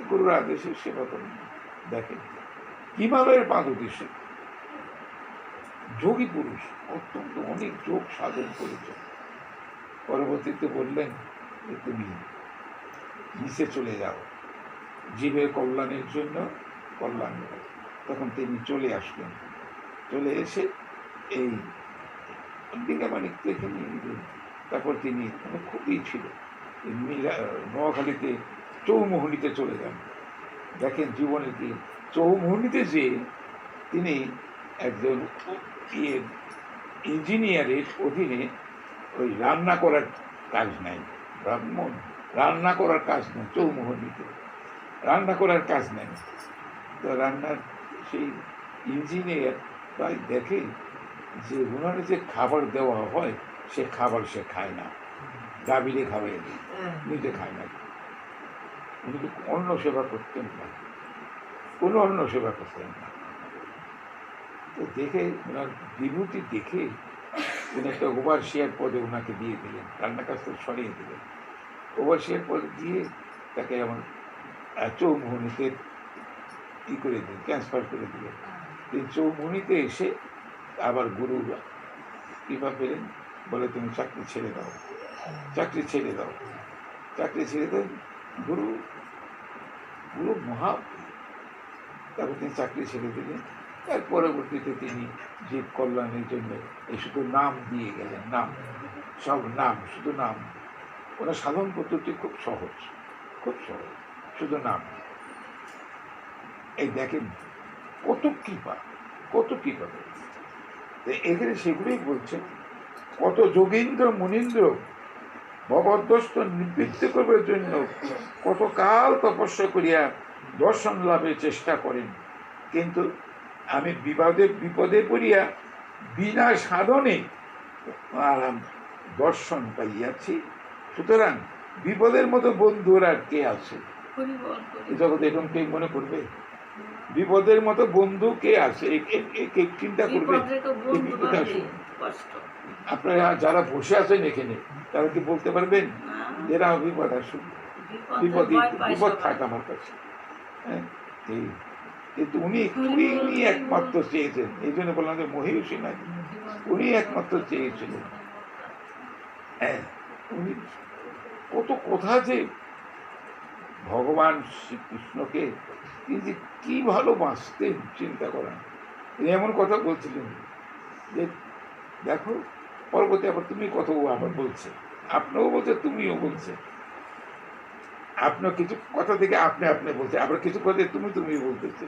গুরুর আদেশে সেবা করুন। দেখেন হিমালয়ের পাদদেশে যোগী পুরুষ অত্যন্ত অনেক যোগ সাধন করেছে। পরবর্তীতে বললেন যে তুমি নিচে চলে যাও, জীবের কল্যাণের জন্য কল্যাণ। তখন তিনি চলে আসলেন, চলে এসে এই ডিঙ্গামানিক থেকে নিয়ে নিলেন। তারপর তিনি খুবই ছিল নোয়াখালীতে চৌমোহনীতে চলে যান। দেখেন জীবনের কি চৌমোহনীতে যে তিনি একজন ইঞ্জিনিয়ারের অধীনে ওই রান্না করার কাজ নাই, ব্রাহ্মণ রান্না করার কাজ নেই, চৌমোহনীতে রান্না করার কাজ নেই। তো রান্নার সেই ইঞ্জিনিয়ার তাই দেখে যে ওনার যে খাবার দেওয়া হয় সে খাবার সে খায় না, গাভীরে খাওয়াই দেয়, নিজে খায় না। উনি তো অন্ন সেবা করতেন না, কোনো অন্ন সেবা করতেন না। তো দেখে ওনার বিভূতি দেখে উনি একটা ওভারসিয়ার পদে ওনাকে দিয়ে দিলেন, রান্নার কাছ থেকে সরিয়ে দিলেন। ওভারসিয়ার পদে দিয়ে তাকে এমন চৌমোহনীতে করে দিলেন, ট্রান্সফার করে দিলেন। তিনি চৌমোহনীতে এসে আবার গুরু কৃপা পেলেন, বলে তুমি চাকরি ছেড়ে দাও, চাকরি ছেড়ে দাও। গুরু মহা, তারপর তিনি চাকরি ছেড়ে দিলেন। তার পরবর্তীতে তিনি জীব কল্যাণের জন্য এই শুধু নাম দিয়ে গেলেন, নাম, সব নাম, শুধু নাম। ওনার সাধন পদ্ধতি খুব সহজ, শুধু নাম। এই দেখেন কত কৃপা এখানে সেগুলোই বলছেন। কত যোগীন্দ্র মুনীন্দ্র ভগবদ্দর্শন নিবৃত্ত করবার জন্য কত কাল তপস্যা করিয়া দর্শন লাভের চেষ্টা করেন, কিন্তু আমি বিপদে পড়িয়া বিনা সাধনে আরাম দর্শন পাইয়াছি। সুতরাং বিপদের মতো বন্ধুর আর কে আছে এই জগতে? এরকম কে মনে করবে? বিপদের মতো বন্ধু কে আছে? চিন্তা করবে। আপনারা যারা বসে আছেন এখানে, তারা কি বলতে পারবেন এরা বিপদ আসুন, বিপদ থাক আমার কাছে? হ্যাঁ, কিন্তু উনি একমাত্র চেয়েছেন। এই জন্য বললাম যে মহিষী নাই, উনি একমাত্র চেয়েছিলেন। হ্যাঁ, উনি কত কথা যে ভগবান শ্রীকৃষ্ণকে তিনি যে কি ভালোবাসতেন চিন্তা করেন। তিনি এমন কথা বলছিলেন যে দেখো পরবর্তী আবার তুমি কত আবার বলছে, আপনিও বলছে তুমিও বলছে, আপনার কিছু কথা থেকে আপনি বলছে, আবার কিছু কথা তুমি বলতেছে।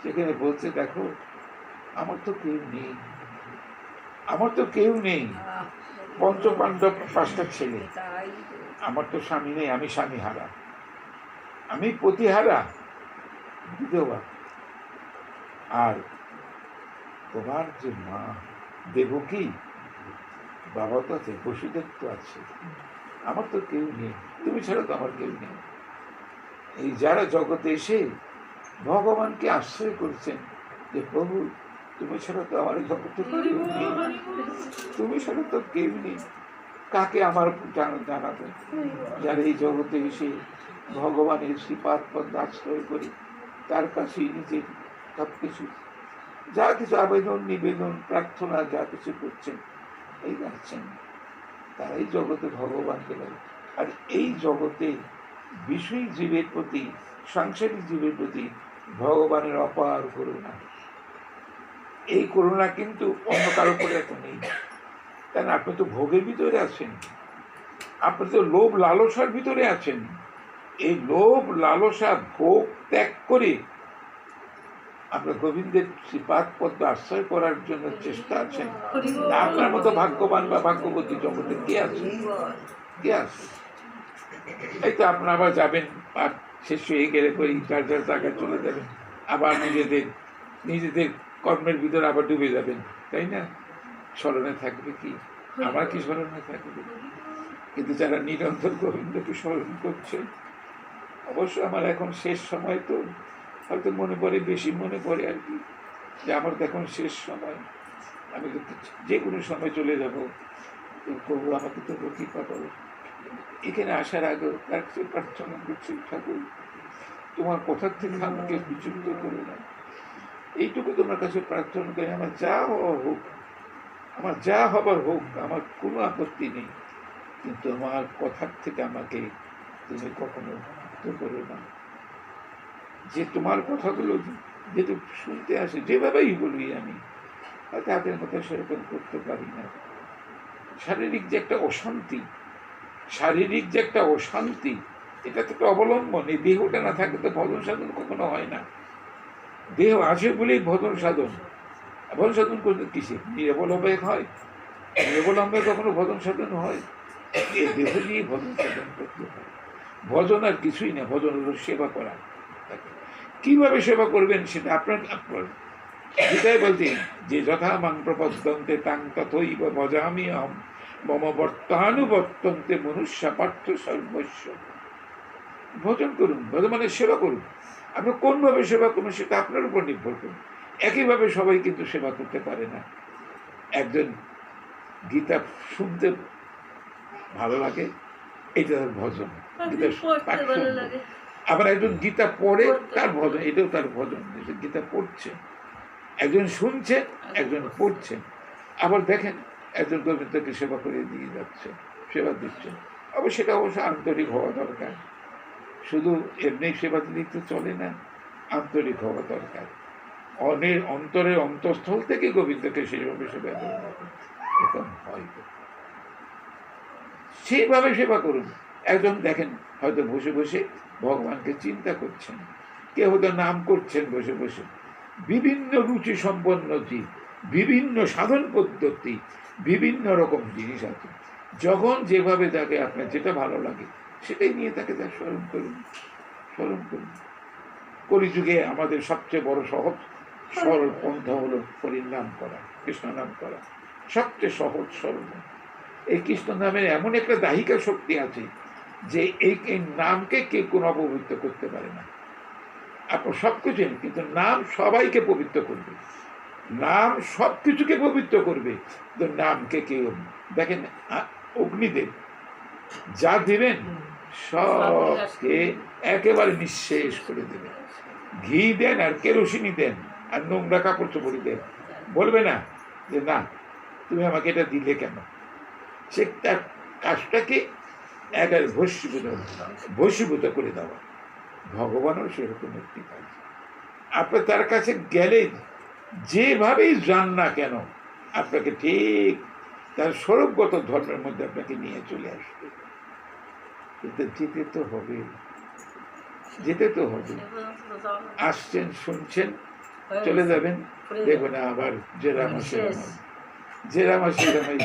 সেখানে বলছে দেখো আমার তো কেউ নেই, আমার তো কেউ নেই। পঞ্চপাণ্ডব 5টা ছেলে, আমার তো স্বামী নেই, আমি স্বামী হারা, আমি পতিহারা, বিধবা। আর তোমার যে মা দেবকী, বাবা তো আছে, বসুদেব তো আছে, আমার তো কেউ নেই, তুমি ছাড়া তো আমার কেউ নেই। এই যারা জগতে এসে ভগবানকে আশ্রয় করছেন যে প্রভু তুমি ছাড়া তো আমার জগতে কেউ নেই, তুমি ছাড়া তো কেউ নেই, কাকে আমার জানাবে? যারা এই জগতে এসে ভগবানের শ্রীপাদ পদ্ম আশ্রয় করে তার কাছেই নিজের সব কিছু যা কিছু আবেদন নিবেদন প্রার্থনা যা কিছু করছেন, এই যাচ্ছেন, তারাই জগতে ভগবানকে লাগে। আর এই জগতে বিষয়ী জীবের প্রতি, সাংসারিক জীবের প্রতি ভগবানের অপার করুণা। এই করুণা কিন্তু অন্য কারো করে এত নেই। কারণ আপনি তো ভোগের ভিতরে আছেন, আপনি তো লোভ লালসার ভিতরে আছেন। এই লোভ লালসা ভোগ ত্যাগ করে আপনার গোবিন্দের শ্রীপাদ পদ্ম আশ্রয় করার জন্য চেষ্টা আছেন। আপনার মতো ভাগ্যবান বা ভাগ্যবতী জগতে কে আছে? কে আছে? এই তো আপনারা আবার যাবেন, পাঠ শেষ হয়ে গেলে পরে যার জায়গায় চলে যাবেন, আবার নিজেদের কর্মের ভিতরে আবার ডুবে যাবেন, তাই না? স্মরণে থাকবে কি? আমার কি স্মরণে থাকবে? কিন্তু যারা নিরন্তর গোবিন্দকে স্মরণ করছে, অবশ্য আমার এখন শেষ সময়, তো হয়তো মনে পড়ে, বেশি মনে পড়ে আর কি, যে আমার তো এখন শেষ সময়, আমি তো যে কোনো সময় চলে যাব, প্রভু আমাকে তো রক্ষা করো। এখানে আসার আগেও তার কাছে প্রার্থনা করছি, ঠাকুর তোমার কথার থেকে আমাকে বিচলিত করো না, এইটুকু তোমার কাছে প্রার্থনা করি, আমার যা হওয়া হোক, আমার যা হবার হোক, আমার কোনো আপত্তি নেই, কিন্তু আমার কথার থেকে আমাকে তুমি কখনো করো না। যে তোমার কথাগুলো যেহেতু শুনতে আসে, যেভাবেই বলি আমি, হয়তো হাতের মতো সেরকম করতে পারি না। শারীরিক যে একটা অশান্তি, এটা তো একটা অবলম্বন। এই দেহটা না থাকলে তো ভজন সাধন কখনো হয় না। দেহ আছে বলেই ভজন সাধন করতে কিসে? নিরবলম্বে হয়? নিরবলম্বে কখনো ভজন সাধন হয়? এই দেহ নিয়ে ভজন সাধন করতে হয়। ভজন আর কিছুই না, ভজন হলো সেবা করা। কিভাবে সেবা করবেন সেটা আপনার যেটাই বলছেন, যে যথা মাং প্রপদ্যন্তে তাং তথৈব ভজামি অহম মম বর্তানুবর্তন্তে মনুষ্য পার্থ সর্বস্ব। ভজন করুন, ভজন মানে সেবা করুন। আপনি কোনভাবে সেবা করুন সেটা আপনার উপর নির্ভর করুন। একইভাবে সবাই কিন্তু সেবা করতে পারে না। একজন গীতা শুনতে ভালো লাগে, এটা তার ভজন। গীতা পাঠ শুনতে। আবার একজন গীতা পড়ে, তার ভজন, এটাও তার ভজন। গীতা পড়ছে, একজন শুনছেন, একজন পড়ছেন। আবার দেখেন একজন গোবিন্দকে সেবা করে দিয়ে যাচ্ছে, সেবা দিচ্ছেন। আবার সেটা অবশ্য আন্তরিক হওয়া দরকার। শুধু এমনি সেবা দিলেই তো চলে না, আন্তরিক হওয়া দরকার। অন্তরের অন্তঃস্থল থেকে গোবিন্দকে সেইভাবে সেবা দেওয়া এরকম হয়। সেইভাবে সেবা করুন। একজন দেখেন হয়তো বসে বসে ভগবানকে চিন্তা করছেন, কেউ হয়তো নাম করছেন বসে বসে। বিভিন্ন রুচি সম্পন্ন জীব, বিভিন্ন সাধন পদ্ধতি, বিভিন্ন রকম জিনিস আছে। যখন যেভাবে তাকে আপনার যেটা ভালো লাগে সেটাই নিয়ে তাকে স্মরণ করুন। কলিযুগে আমাদের সবচেয়ে বড় সহজ সরল পন্থা হলো হরির নাম করা, কৃষ্ণ নাম করা, সবচেয়ে সহজ সরল। এই কৃষ্ণ নামের এমন একটা দাহিকা শক্তি আছে যে এই নামকে কেউ কোনো অপবিত্র করতে পারে না। আপনার সব কিছু, কিন্তু নাম সবাইকে পবিত্র করবে, নাম সব কিছুকে পবিত্র করবে, তো নামকে কেউ দেখেন। অগ্নিদেব যা দেবেন সবকে একেবারে নিঃশেষ করে দেবেন। ঘি দেন আর কেরোসিনি দেন আর নোংরা কাপড় চোপড়ি দেন, বলবে না যে না তুমি আমাকে এটা দিলে কেন। সে তার কাজটাকে একেবারে ভস্মীভূত করে দেওয়া। ভগবানও সেরকম একটি কাজ। আপনি তার কাছে গেলে যেভাবেই যান না কেন আপনাকে ঠিক তার স্বরূপগত ধর্মের মধ্যে আপনাকে নিয়ে চলে আসবে। কিন্তু যেতে তো হবে, যেতে তো হবে। আসছেন, শুনছেন, চলে যাবেন, দেখবেন আবার জেরামা সেরামাই, জেরামা সেরামাই।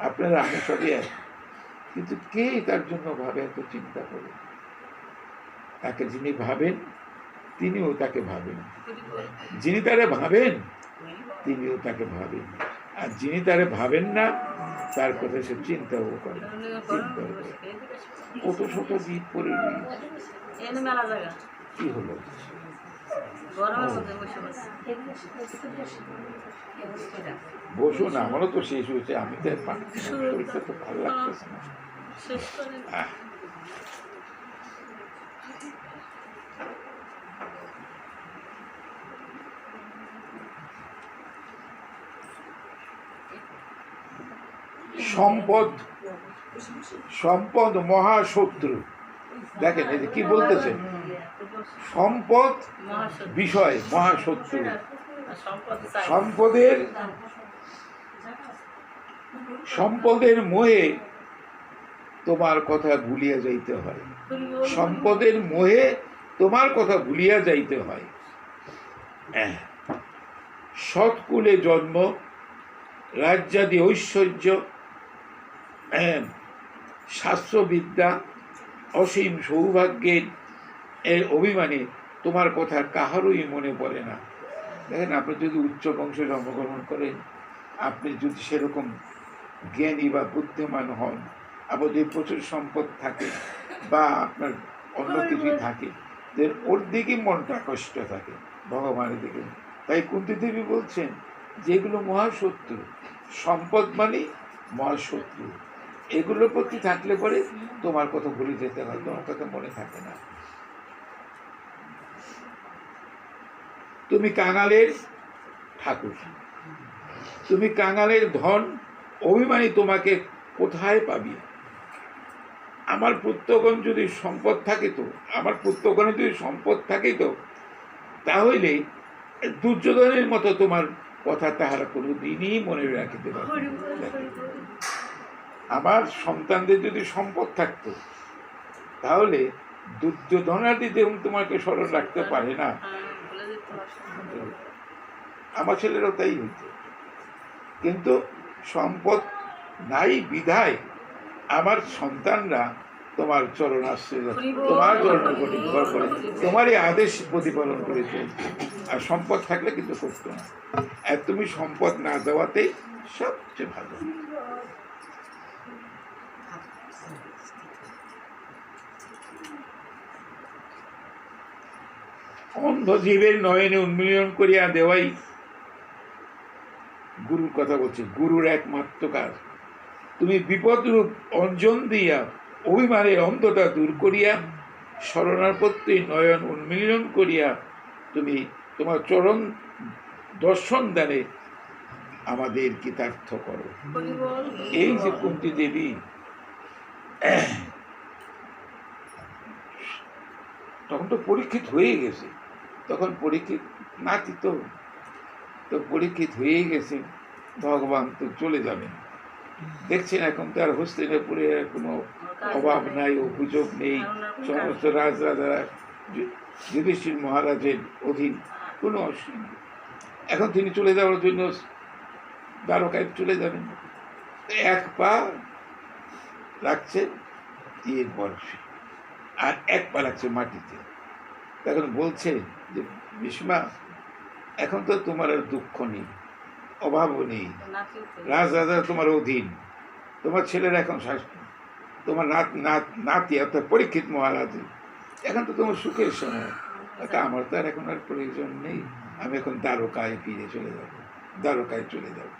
আপনারা আমি সবই এক, কিন্তু কে তার জন্য ভাবে, এত চিন্তা করে? তাকে যিনি ভাবেন তিনিও তাকে ভাবেন, যিনি তারে ভাবেন তিনিও তাকে ভাবেন, আর যিনি তারে ভাবেন না তার কথা সে চিন্তাও করে, চিন্তাও করে। কত শত দ্বীপ পরে কি হলো? বসো না, আমারও তো শেষ হয়েছে, আমি তো শরীরটা তো ভালো লাগতেছে না। সম্পদ, সম্পদ মহাশত্রু। দেখেন এই যে কি বলতেছেন, সম্পদ বিষয় মহাশত্রু। সম্পদের মোহে তোমার কথা ভুলিয়া যাইতে হয়, সম্পদের মোহে তোমার কথা ভুলিয়া যাইতে হয়। সৎকুলে জন্ম, রাজ্যাদি ঐশ্বর্য, শাস্ত্রবিদ্যা, অসীম সৌভাগ্যের এর অভিমানে তোমার কথা কাহারই মনে পড়ে না। দেখেন, আপনি যদি উচ্চ বংশে জন্মগ্রহণ করেন, আপনি যদি সেরকম জ্ঞানী বা বুদ্ধিমান হন, আপনার যদি প্রচুর সম্পদ থাকে বা আপনার অন্য কিছুই থাকে, ওর দিকে মনটা কষ্ট থাকে, ভগবানের দিকে। তাই কুন্তী দেবী বলছেন যেগুলো মহাশত্রু, সম্পদ মানে মহাশত্রু, এগুলোর প্রতি থাকলে পরে তোমার কথা ভুলে যেতে হয়, তোমার কথা মনে থাকে না। তুমি কাঙালের ঠাকুর, তুমি কাঙালের ধন, অভিমানী তোমাকে কোথায় পাবি? আমার পুত্রগণ যদি সম্পদ থাকে তো, আমার পুত্রগণের যদি সম্পদ থাকে তো, তাহলে দুর্যোধনের মতো তোমার কথা তাহারা কোনো দিনই মনে রাখিতে পারবে। আমার সন্তানদের যদি সম্পদ থাকতো তাহলে দুর্যোধনাদি যেমন তোমাকে স্মরণ রাখতে পারে না, আমার ছেলেরাও তাই হইত। কিন্তু সম্পদ নাই বিধায় আমার সন্তানরা তোমার চরণ আশ্রয়, তোমার চরণ নির্ভর করে, তোমারই আদেশ প্রতিপালন করে চলছে। আর সম্পদ থাকলে কিন্তু করতো না। আর তুমি সম্পদ না দেওয়াতেই সবচেয়ে ভালো। অন্ধ জীবের নয়নে উন্মিলন করিয়া দেওয়াই গুরুর কথা বলছে, গুরুর একমাত্র কাজ। তুমি বিপদরূপ অঞ্জন দিয়া অভিমানের অন্ধতা দূর করিয়া শরণাপত্তি নয়ন উন্মিলন করিয়া তুমি তোমার চরণ দর্শন দানে আমাদের কৃতার্থ করো। এই যে কুন্তী দেবী তখন তো পরীক্ষিত হয়ে গেছে, তখন পরীক্ষিত নাতি তো পরীক্ষিত হয়ে গেছে, ভগবান তো চলে যাবেন। দেখছেন এখন তো আর হস্তিনাপুরে কোনো অভাব নাই, অভিযোগ নেই, সমস্ত রাজরাজারা যুধিষ্ঠির মহারাজের অধীন, কোনো অসুবিধা। এখন তিনি চলে যাওয়ার জন্য দ্বারকায় চলে যাবেন, এক পা রাখছে ইয়ের বরফে আর এক পা রাখছে মাটিতে। তখন বলছে যে ভীষ্মা, এখন তো তোমার আর দুঃখ নেই, অভাবও নেই, রাজরাজা তোমার অধীন, তোমার ছেলের এখন তোমার নাতি অর্থাৎ পরীক্ষিত মহারাজ, এখন তো তোমার সুখের সময়। আমার তো আর এখন আর প্রয়োজন নেই, আমি এখন দ্বারকায় ফিরে চলে যাব, দ্বারকায় চলে যাব।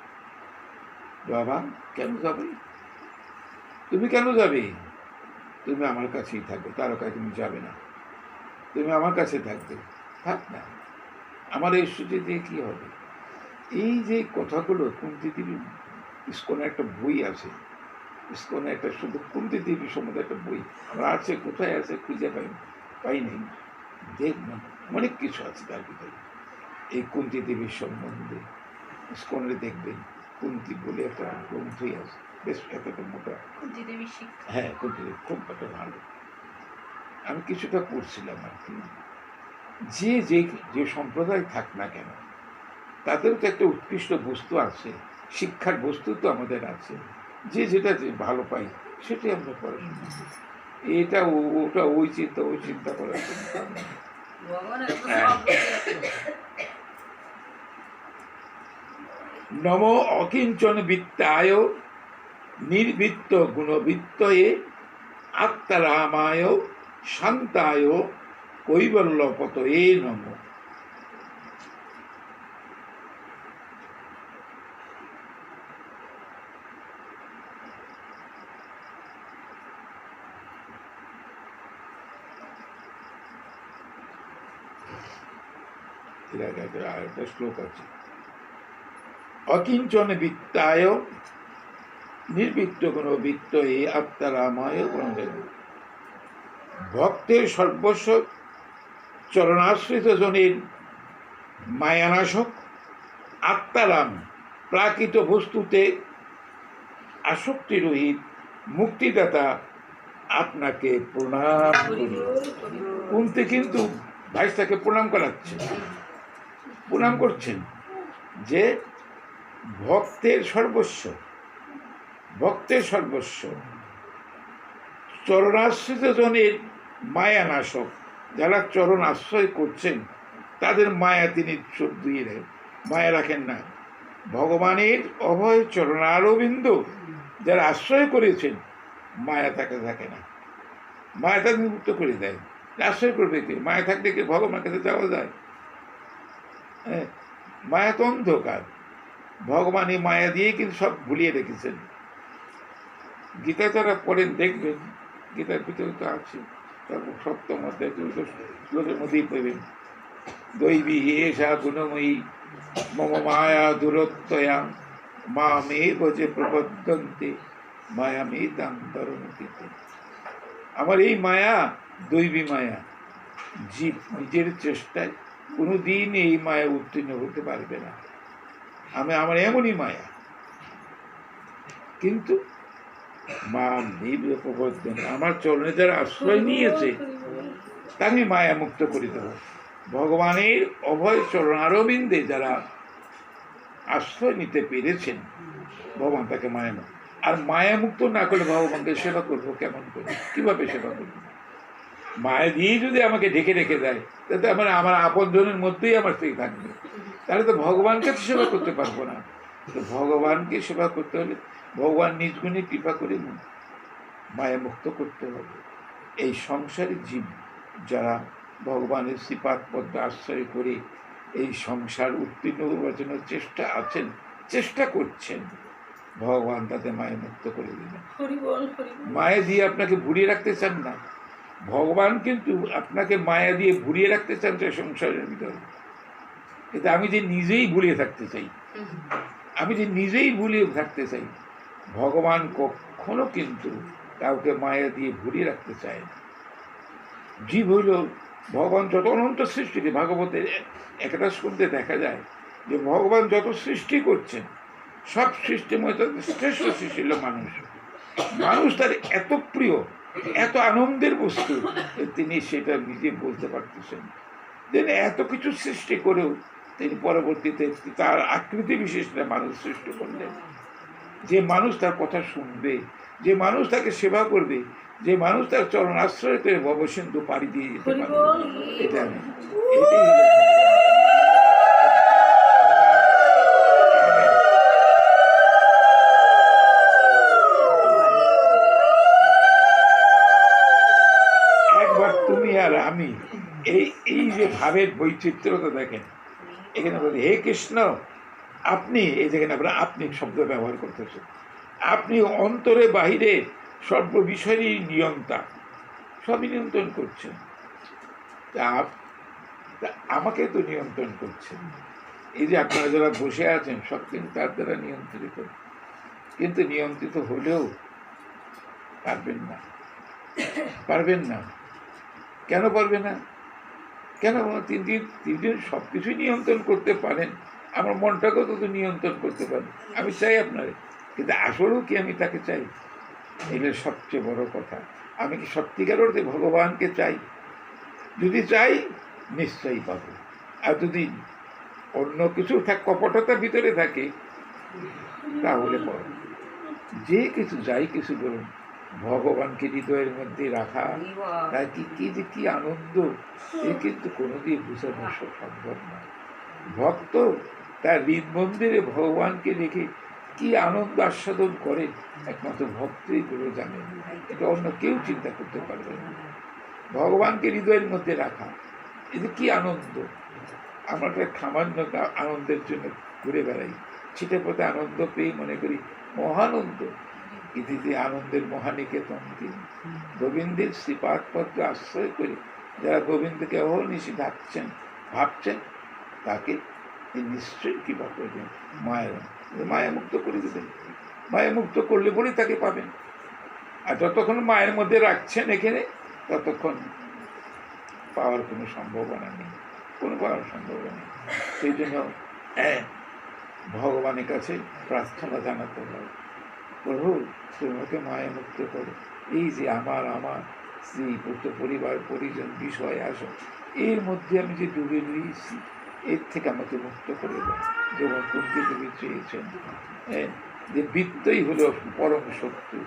বাবা, কেন যাবে? তুমি কেন যাবে? তুমি আমার কাছেই থাকবে, দ্বারকায় তুমি যাবে না, তুমি আমার কাছে থাকবে। থাক না, আমার এই সুযোগ দিয়ে কী হবে? এই যে কথাগুলো কুন্তী দেবী, ইস্কনে একটা বই আছে, ইস্কনে একটা শুধু কুন্তী দেবী সম্বন্ধে একটা বই আমার আছে, কোথায় আছে খুঁজে পাইনি, দেখবেন অনেক কিছু আছে তার ভিতরে এই কুন্তী দেবীর সম্বন্ধে। ইস্কনে দেখবেন কুন্তী বলে একটা গ্রন্থই আছে, বেশ এতটা মোটা। হ্যাঁ, কুন্তী দেবী খুব একটা ভালো। আমি কিছুটা পড়ছিলাম আর কি। যে যে যে সম্প্রদায় থাক না কেন, তাদেরও তো একটা উৎকৃষ্ট বস্তু আছে, শিক্ষার বস্তু তো আমাদের আছে, যে যেটা ভালো পাই সেটাই আমরা পড়াশোনা করি। এটা ওটা ওই চিন্তা করার জন্য। নম অকিঞ্চন বিত্তায় নির্বৃত্ত গুণবৃত্তয়ে আত্মারামায় শান্তায় কৈবল্যপতয়ে নম। আরেকটা শ্লোক আছে, অকিঞ্চন বিত্তায় নির্বৃত্ত কোন বৃত্ত এই আত্মারামায়। ভক্তের সর্বস্ব চরণাশ্রিত জনের মায়ানাশক আত্মারাম প্রাকৃত বস্তুতে আসক্তি রহিত মুক্তিদাতা আপনাকে প্রণাম করি। কুন্তী কিন্তু ভাইস্তাকে প্রণাম করাচ্ছেন, প্রণাম করছেন যে ভক্তের সর্বস্ব, ভক্তের সর্বস্ব চরণাশ্রিত জনের মায়া নাশক, যারা চরণ আশ্রয় করছেন তাদের মায়া তিনি দিয়ে দেন, মায়া রাখেন না। ভগবানের অভয় চরণারবিন্দ যারা আশ্রয় করেছেন মায়া তাকে থাকে না, মায়া তাকে মুক্ত করে দেয়। আশ্রয় করবে কে? মায়া থাকলে কি ভগবানের কাছে যাওয়া যায়? হ্যাঁ, মায়া তো অন্ধকার, ভগবান এই মায়া দিয়েই কিন্তু সব ভুলিয়ে রেখেছেন। গীতা যারা পড়েন দেখবেন, গীতার ভিতরে তো আছে, তারপর সপ্তম অধ্যায় শ্লোকের মধ্যেই পাবেন, দৈবী এষা গুণময়ী মম মায়া দূরত্বয়া মা মে বজে প্রবদ্ধন্তে মায়া মে দান্তরণীতে। আমার এই মায়া দৈবী মায়া, জীব নিজের চেষ্টায় কোনো দিন এই মায়া উত্তীর্ণ হতে পারবে না। আমার এমনই মায়া, কিন্তু মা মেয়ে প্রবর্ধন, আমার চরণে যারা আশ্রয় নিয়েছে তাকে মায়া মুক্ত করে দেব। ভগবানের অভয় চরণারবিন্দে যারা আশ্রয় নিতে পেরেছেন ভগবান তাকে মায়া মুক্ত। আর মায়া মুক্ত না করলে ভগবানকে সেবা করবো কেমন করে, কিভাবে সেবা করবো? মায়া দিয়ে যদি আমাকে ঢেকে রেখে দেয় তাতে আমার আপনজনের মধ্যেই আমার সেই থাকবে, তাহলে তো ভগবানকে তো সেবা করতে পারবো না। তো ভগবানকে সেবা করতে হলে ভগবান নিজ গুণে কৃপা করে মায়া মুক্ত করতে হবে। এই সংসারী জীব যারা ভগবানের শ্রীপাদ পদ্মে আশ্রয় করে এই সংসার উত্তীর্ণ হওয়ার জন্য চেষ্টা করছেন, ভগবান তাদের মায়া মুক্ত করে দিলেন। মায়া দিয়ে আপনাকে ভুলিয়ে রাখতে চান না, ভগবান কিন্তু আপনাকে মায়া দিয়ে ভুলিয়ে রাখতে চান সেই সংসারের ভিতরে। কিন্তু আমি যে নিজেই ভুলিয়ে থাকতে চাই, ভগবান কখনো কিন্তু কাউকে মায়া দিয়ে ভুলিয়ে রাখতে চায় না। জীব হইল ভগবান যত অনন্ত সৃষ্টিকে, ভাগবতের একটা শুনতে দেখা যায় যে ভগবান যত সৃষ্টি করছেন সব সৃষ্টির মধ্যে শ্রেষ্ঠ সৃষ্টি হল মানুষ। মানুষ তার এত প্রিয়, এত আনন্দের বস্তু, তিনি সেটা নিজে বলতে পারতেছেন। তিনি এত কিছু সৃষ্টি করেও তিনি পরবর্তীতে তার আকৃতি বিশেষটা মানুষ সৃষ্টি করলেন, যে মানুষ তার কথা শুনবে, যে মানুষ তাকে সেবা করবে, যে মানুষ তার চরণ আশ্রয় করে ভবসিন্ধু পাড়ি দিয়ে যেতে পারবে। এটা আমি এটাই হলো একবার তুমি আর আমি, এই এই যে ভাবের বৈচিত্র্যতা দেখেন। এখানে বলি হে কৃষ্ণ আপনি, এই যেখানে আমরা আপনি শব্দ ব্যবহার করতেছেন, আপনি অন্তরে বাহিরে সর্ববিষয়েরই নিয়ন্তা, সবই নিয়ন্ত্রণ করছেন। আমাকে তো নিয়ন্ত্রণ করছেন। এই যে আপনারা যারা বসে আছেন সব কিন্তু তার দ্বারা নিয়ন্ত্রিত, কিন্তু নিয়ন্ত্রিত হলেও পারবেন না, পারবেন না। কেন পারবে না? কেন? তিনি সব কিছুই নিয়ন্ত্রণ করতে পারেন, আমার মনটাকেও তো নিয়ন্ত্রণ করতে পারেন। আমি চাই আপনারে, কিন্তু আসলেও কি আমি তাকে চাই? এটা সবচেয়ে বড় কথা। আমি কি সত্যিকার অর্থে ভগবানকে চাই? যদি চাই নিশ্চয়ই পাবো। আর যদি অন্য কিছু কপটতা ভিতরে থাকে তাহলে পড়ো। যে কিছু যাই কিছু বলুন, ভগবানকে হৃদয়ের মধ্যে রাখা তার কি আনন্দ, এ কিন্তু কোনোদিন বোঝানো সম্ভব না। ভক্ত তার হৃদ মন্দিরে ভগবানকে রেখে কি আনন্দ আস্বাদন করে একমাত্র ভক্তই গুলো জানেন। এটা অন্য কেউ চিন্তা করতে পারবে না। ভগবানকে হৃদয়ের মধ্যে রাখা, এটা কি আনন্দ। আমরা সামান্য আনন্দের জন্য ঘুরে বেড়াই, ছিটে পথে আনন্দ পেয়ে মনে করি মহানন্দ। ইতিতে আনন্দের মহানিকেতন তিনি। গোবিন্দের শ্রীপাদপত্র আশ্রয় করে যারা গোবিন্দকে অহর্নিশি ডাকছেন, ভাবছেন, তাকে তিনি নিশ্চয়ই কৃপা করবেন, মায়ামুক্ত করে দেবেন। মায়ামুক্ত করলে বলেই তাকে পাবেন। আর যতক্ষণ মায়ের মধ্যে রাখছেন এখানে, ততক্ষণ পাওয়ার কোনো সম্ভাবনা নেই, কোনো পাওয়ার সম্ভাবনা নেই। সেই জন্য ভগবানের কাছে প্রার্থনা জানাতে হয়, প্রভু তোমাকে মায়ামুক্ত করো। এই যে আমার স্ত্রী পুত্র পরিবার পরিজন বিষয় আসো, এর মধ্যে আমি যে ডুবে রয়েছি, এর থেকে আমাকে মুক্ত করে দাও। যেমন কুন্তি দেবী চেয়েছেন যে বিত্তই হলো পরম শত্রু,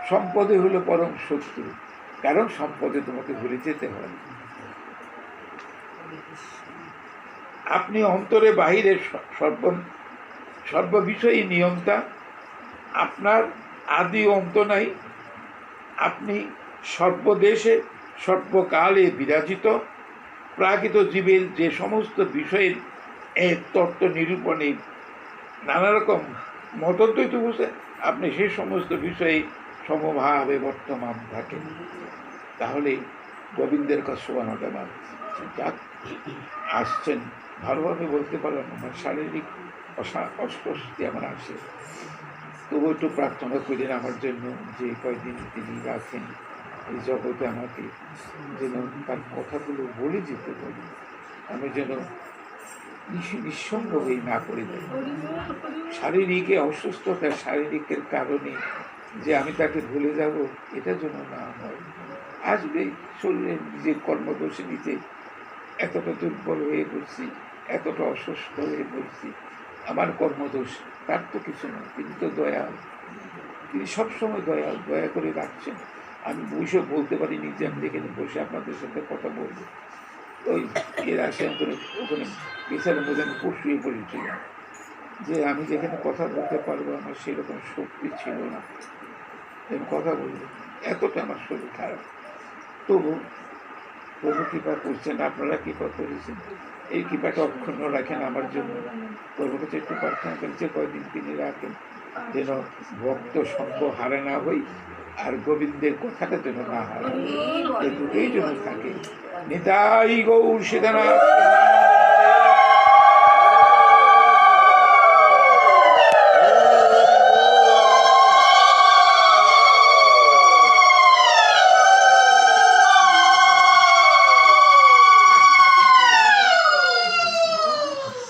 সম্পদে হলো পরম শত্রু, কারণ সম্পদে তোমাকে ভুলে যেতে হয়। আপনি অন্তরে বাহিরে সর্ববিষয়ী নিয়ন্তা, আপনার আদি অন্ত নাই। আপনি সর্বদেশে সর্বকালে বিরাজিত। প্রাকৃত জীবের যে সমস্ত বিষয়ের তত্ত্ব নিরূপণে নানা রকম মতদ্বৈত বুঝে, আপনি সেই সমস্ত বিষয়ে সমভাবে বর্তমান থাকেন। তাহলে গোবিন্দের কাছে বানাতে যাক আসছেন, ভালোভাবে বলতে পারলাম, আমার শারীরিক অস্বস্তি আমার আসে, তবু একটু প্রার্থনা করেন আমার জন্য, যে কয়দিন তিনি রাখেন এই জগতে আমাকে, যেন তার কথাগুলো বলে যেতে পারি, আমি যেন নিঃসঙ্গ হয়ে না করে দেয়। শারীরিক অসুস্থতা, শারীরিকের কারণে যে আমি তাকে ভুলে যাব, এটা যেন না হয়। আসবে শরীরের নিজের কর্মদোষে নিজে এতটা দুর্বল হয়ে পড়ছি, এতটা অসুস্থ হয়ে পড়ছি, আমার কর্মদোষ, তার তো কিছু না। তিনি তো দয়াল, তিনি সবসময় দয়াল, দয়া করে রাখছেন। আমি বসে বলতে পারিনি যে আমি এখানে বসে আপনাদের সাথে কথা বলবো। ওই এর আসে ওখানে বিছানার মধ্যে আমি শুয়ে পড়েছিলাম, যে আমি যেখানে কথা বলতে পারবো আমার সেরকম শক্তি ছিল না, আমি কথা বলবো, এতটা আমার শরীর খারাপ। তবু প্রভু কৃপা করছেন, আপনারা কৃপা করেছেন, এই কৃপাটা অক্ষুণ্ণ রাখেন আমার জন্য। প্রভুর কাছে একটু প্রার্থনা করেছে কয়দিন তিনি রাখেন, যেন ভক্ত সঙ্গ হারে না হই, আর গোবিন্দের কথাটা যেন না হারায়, এই দুটোই যেন থাকে। নিতাই গৌর সীতানাথ।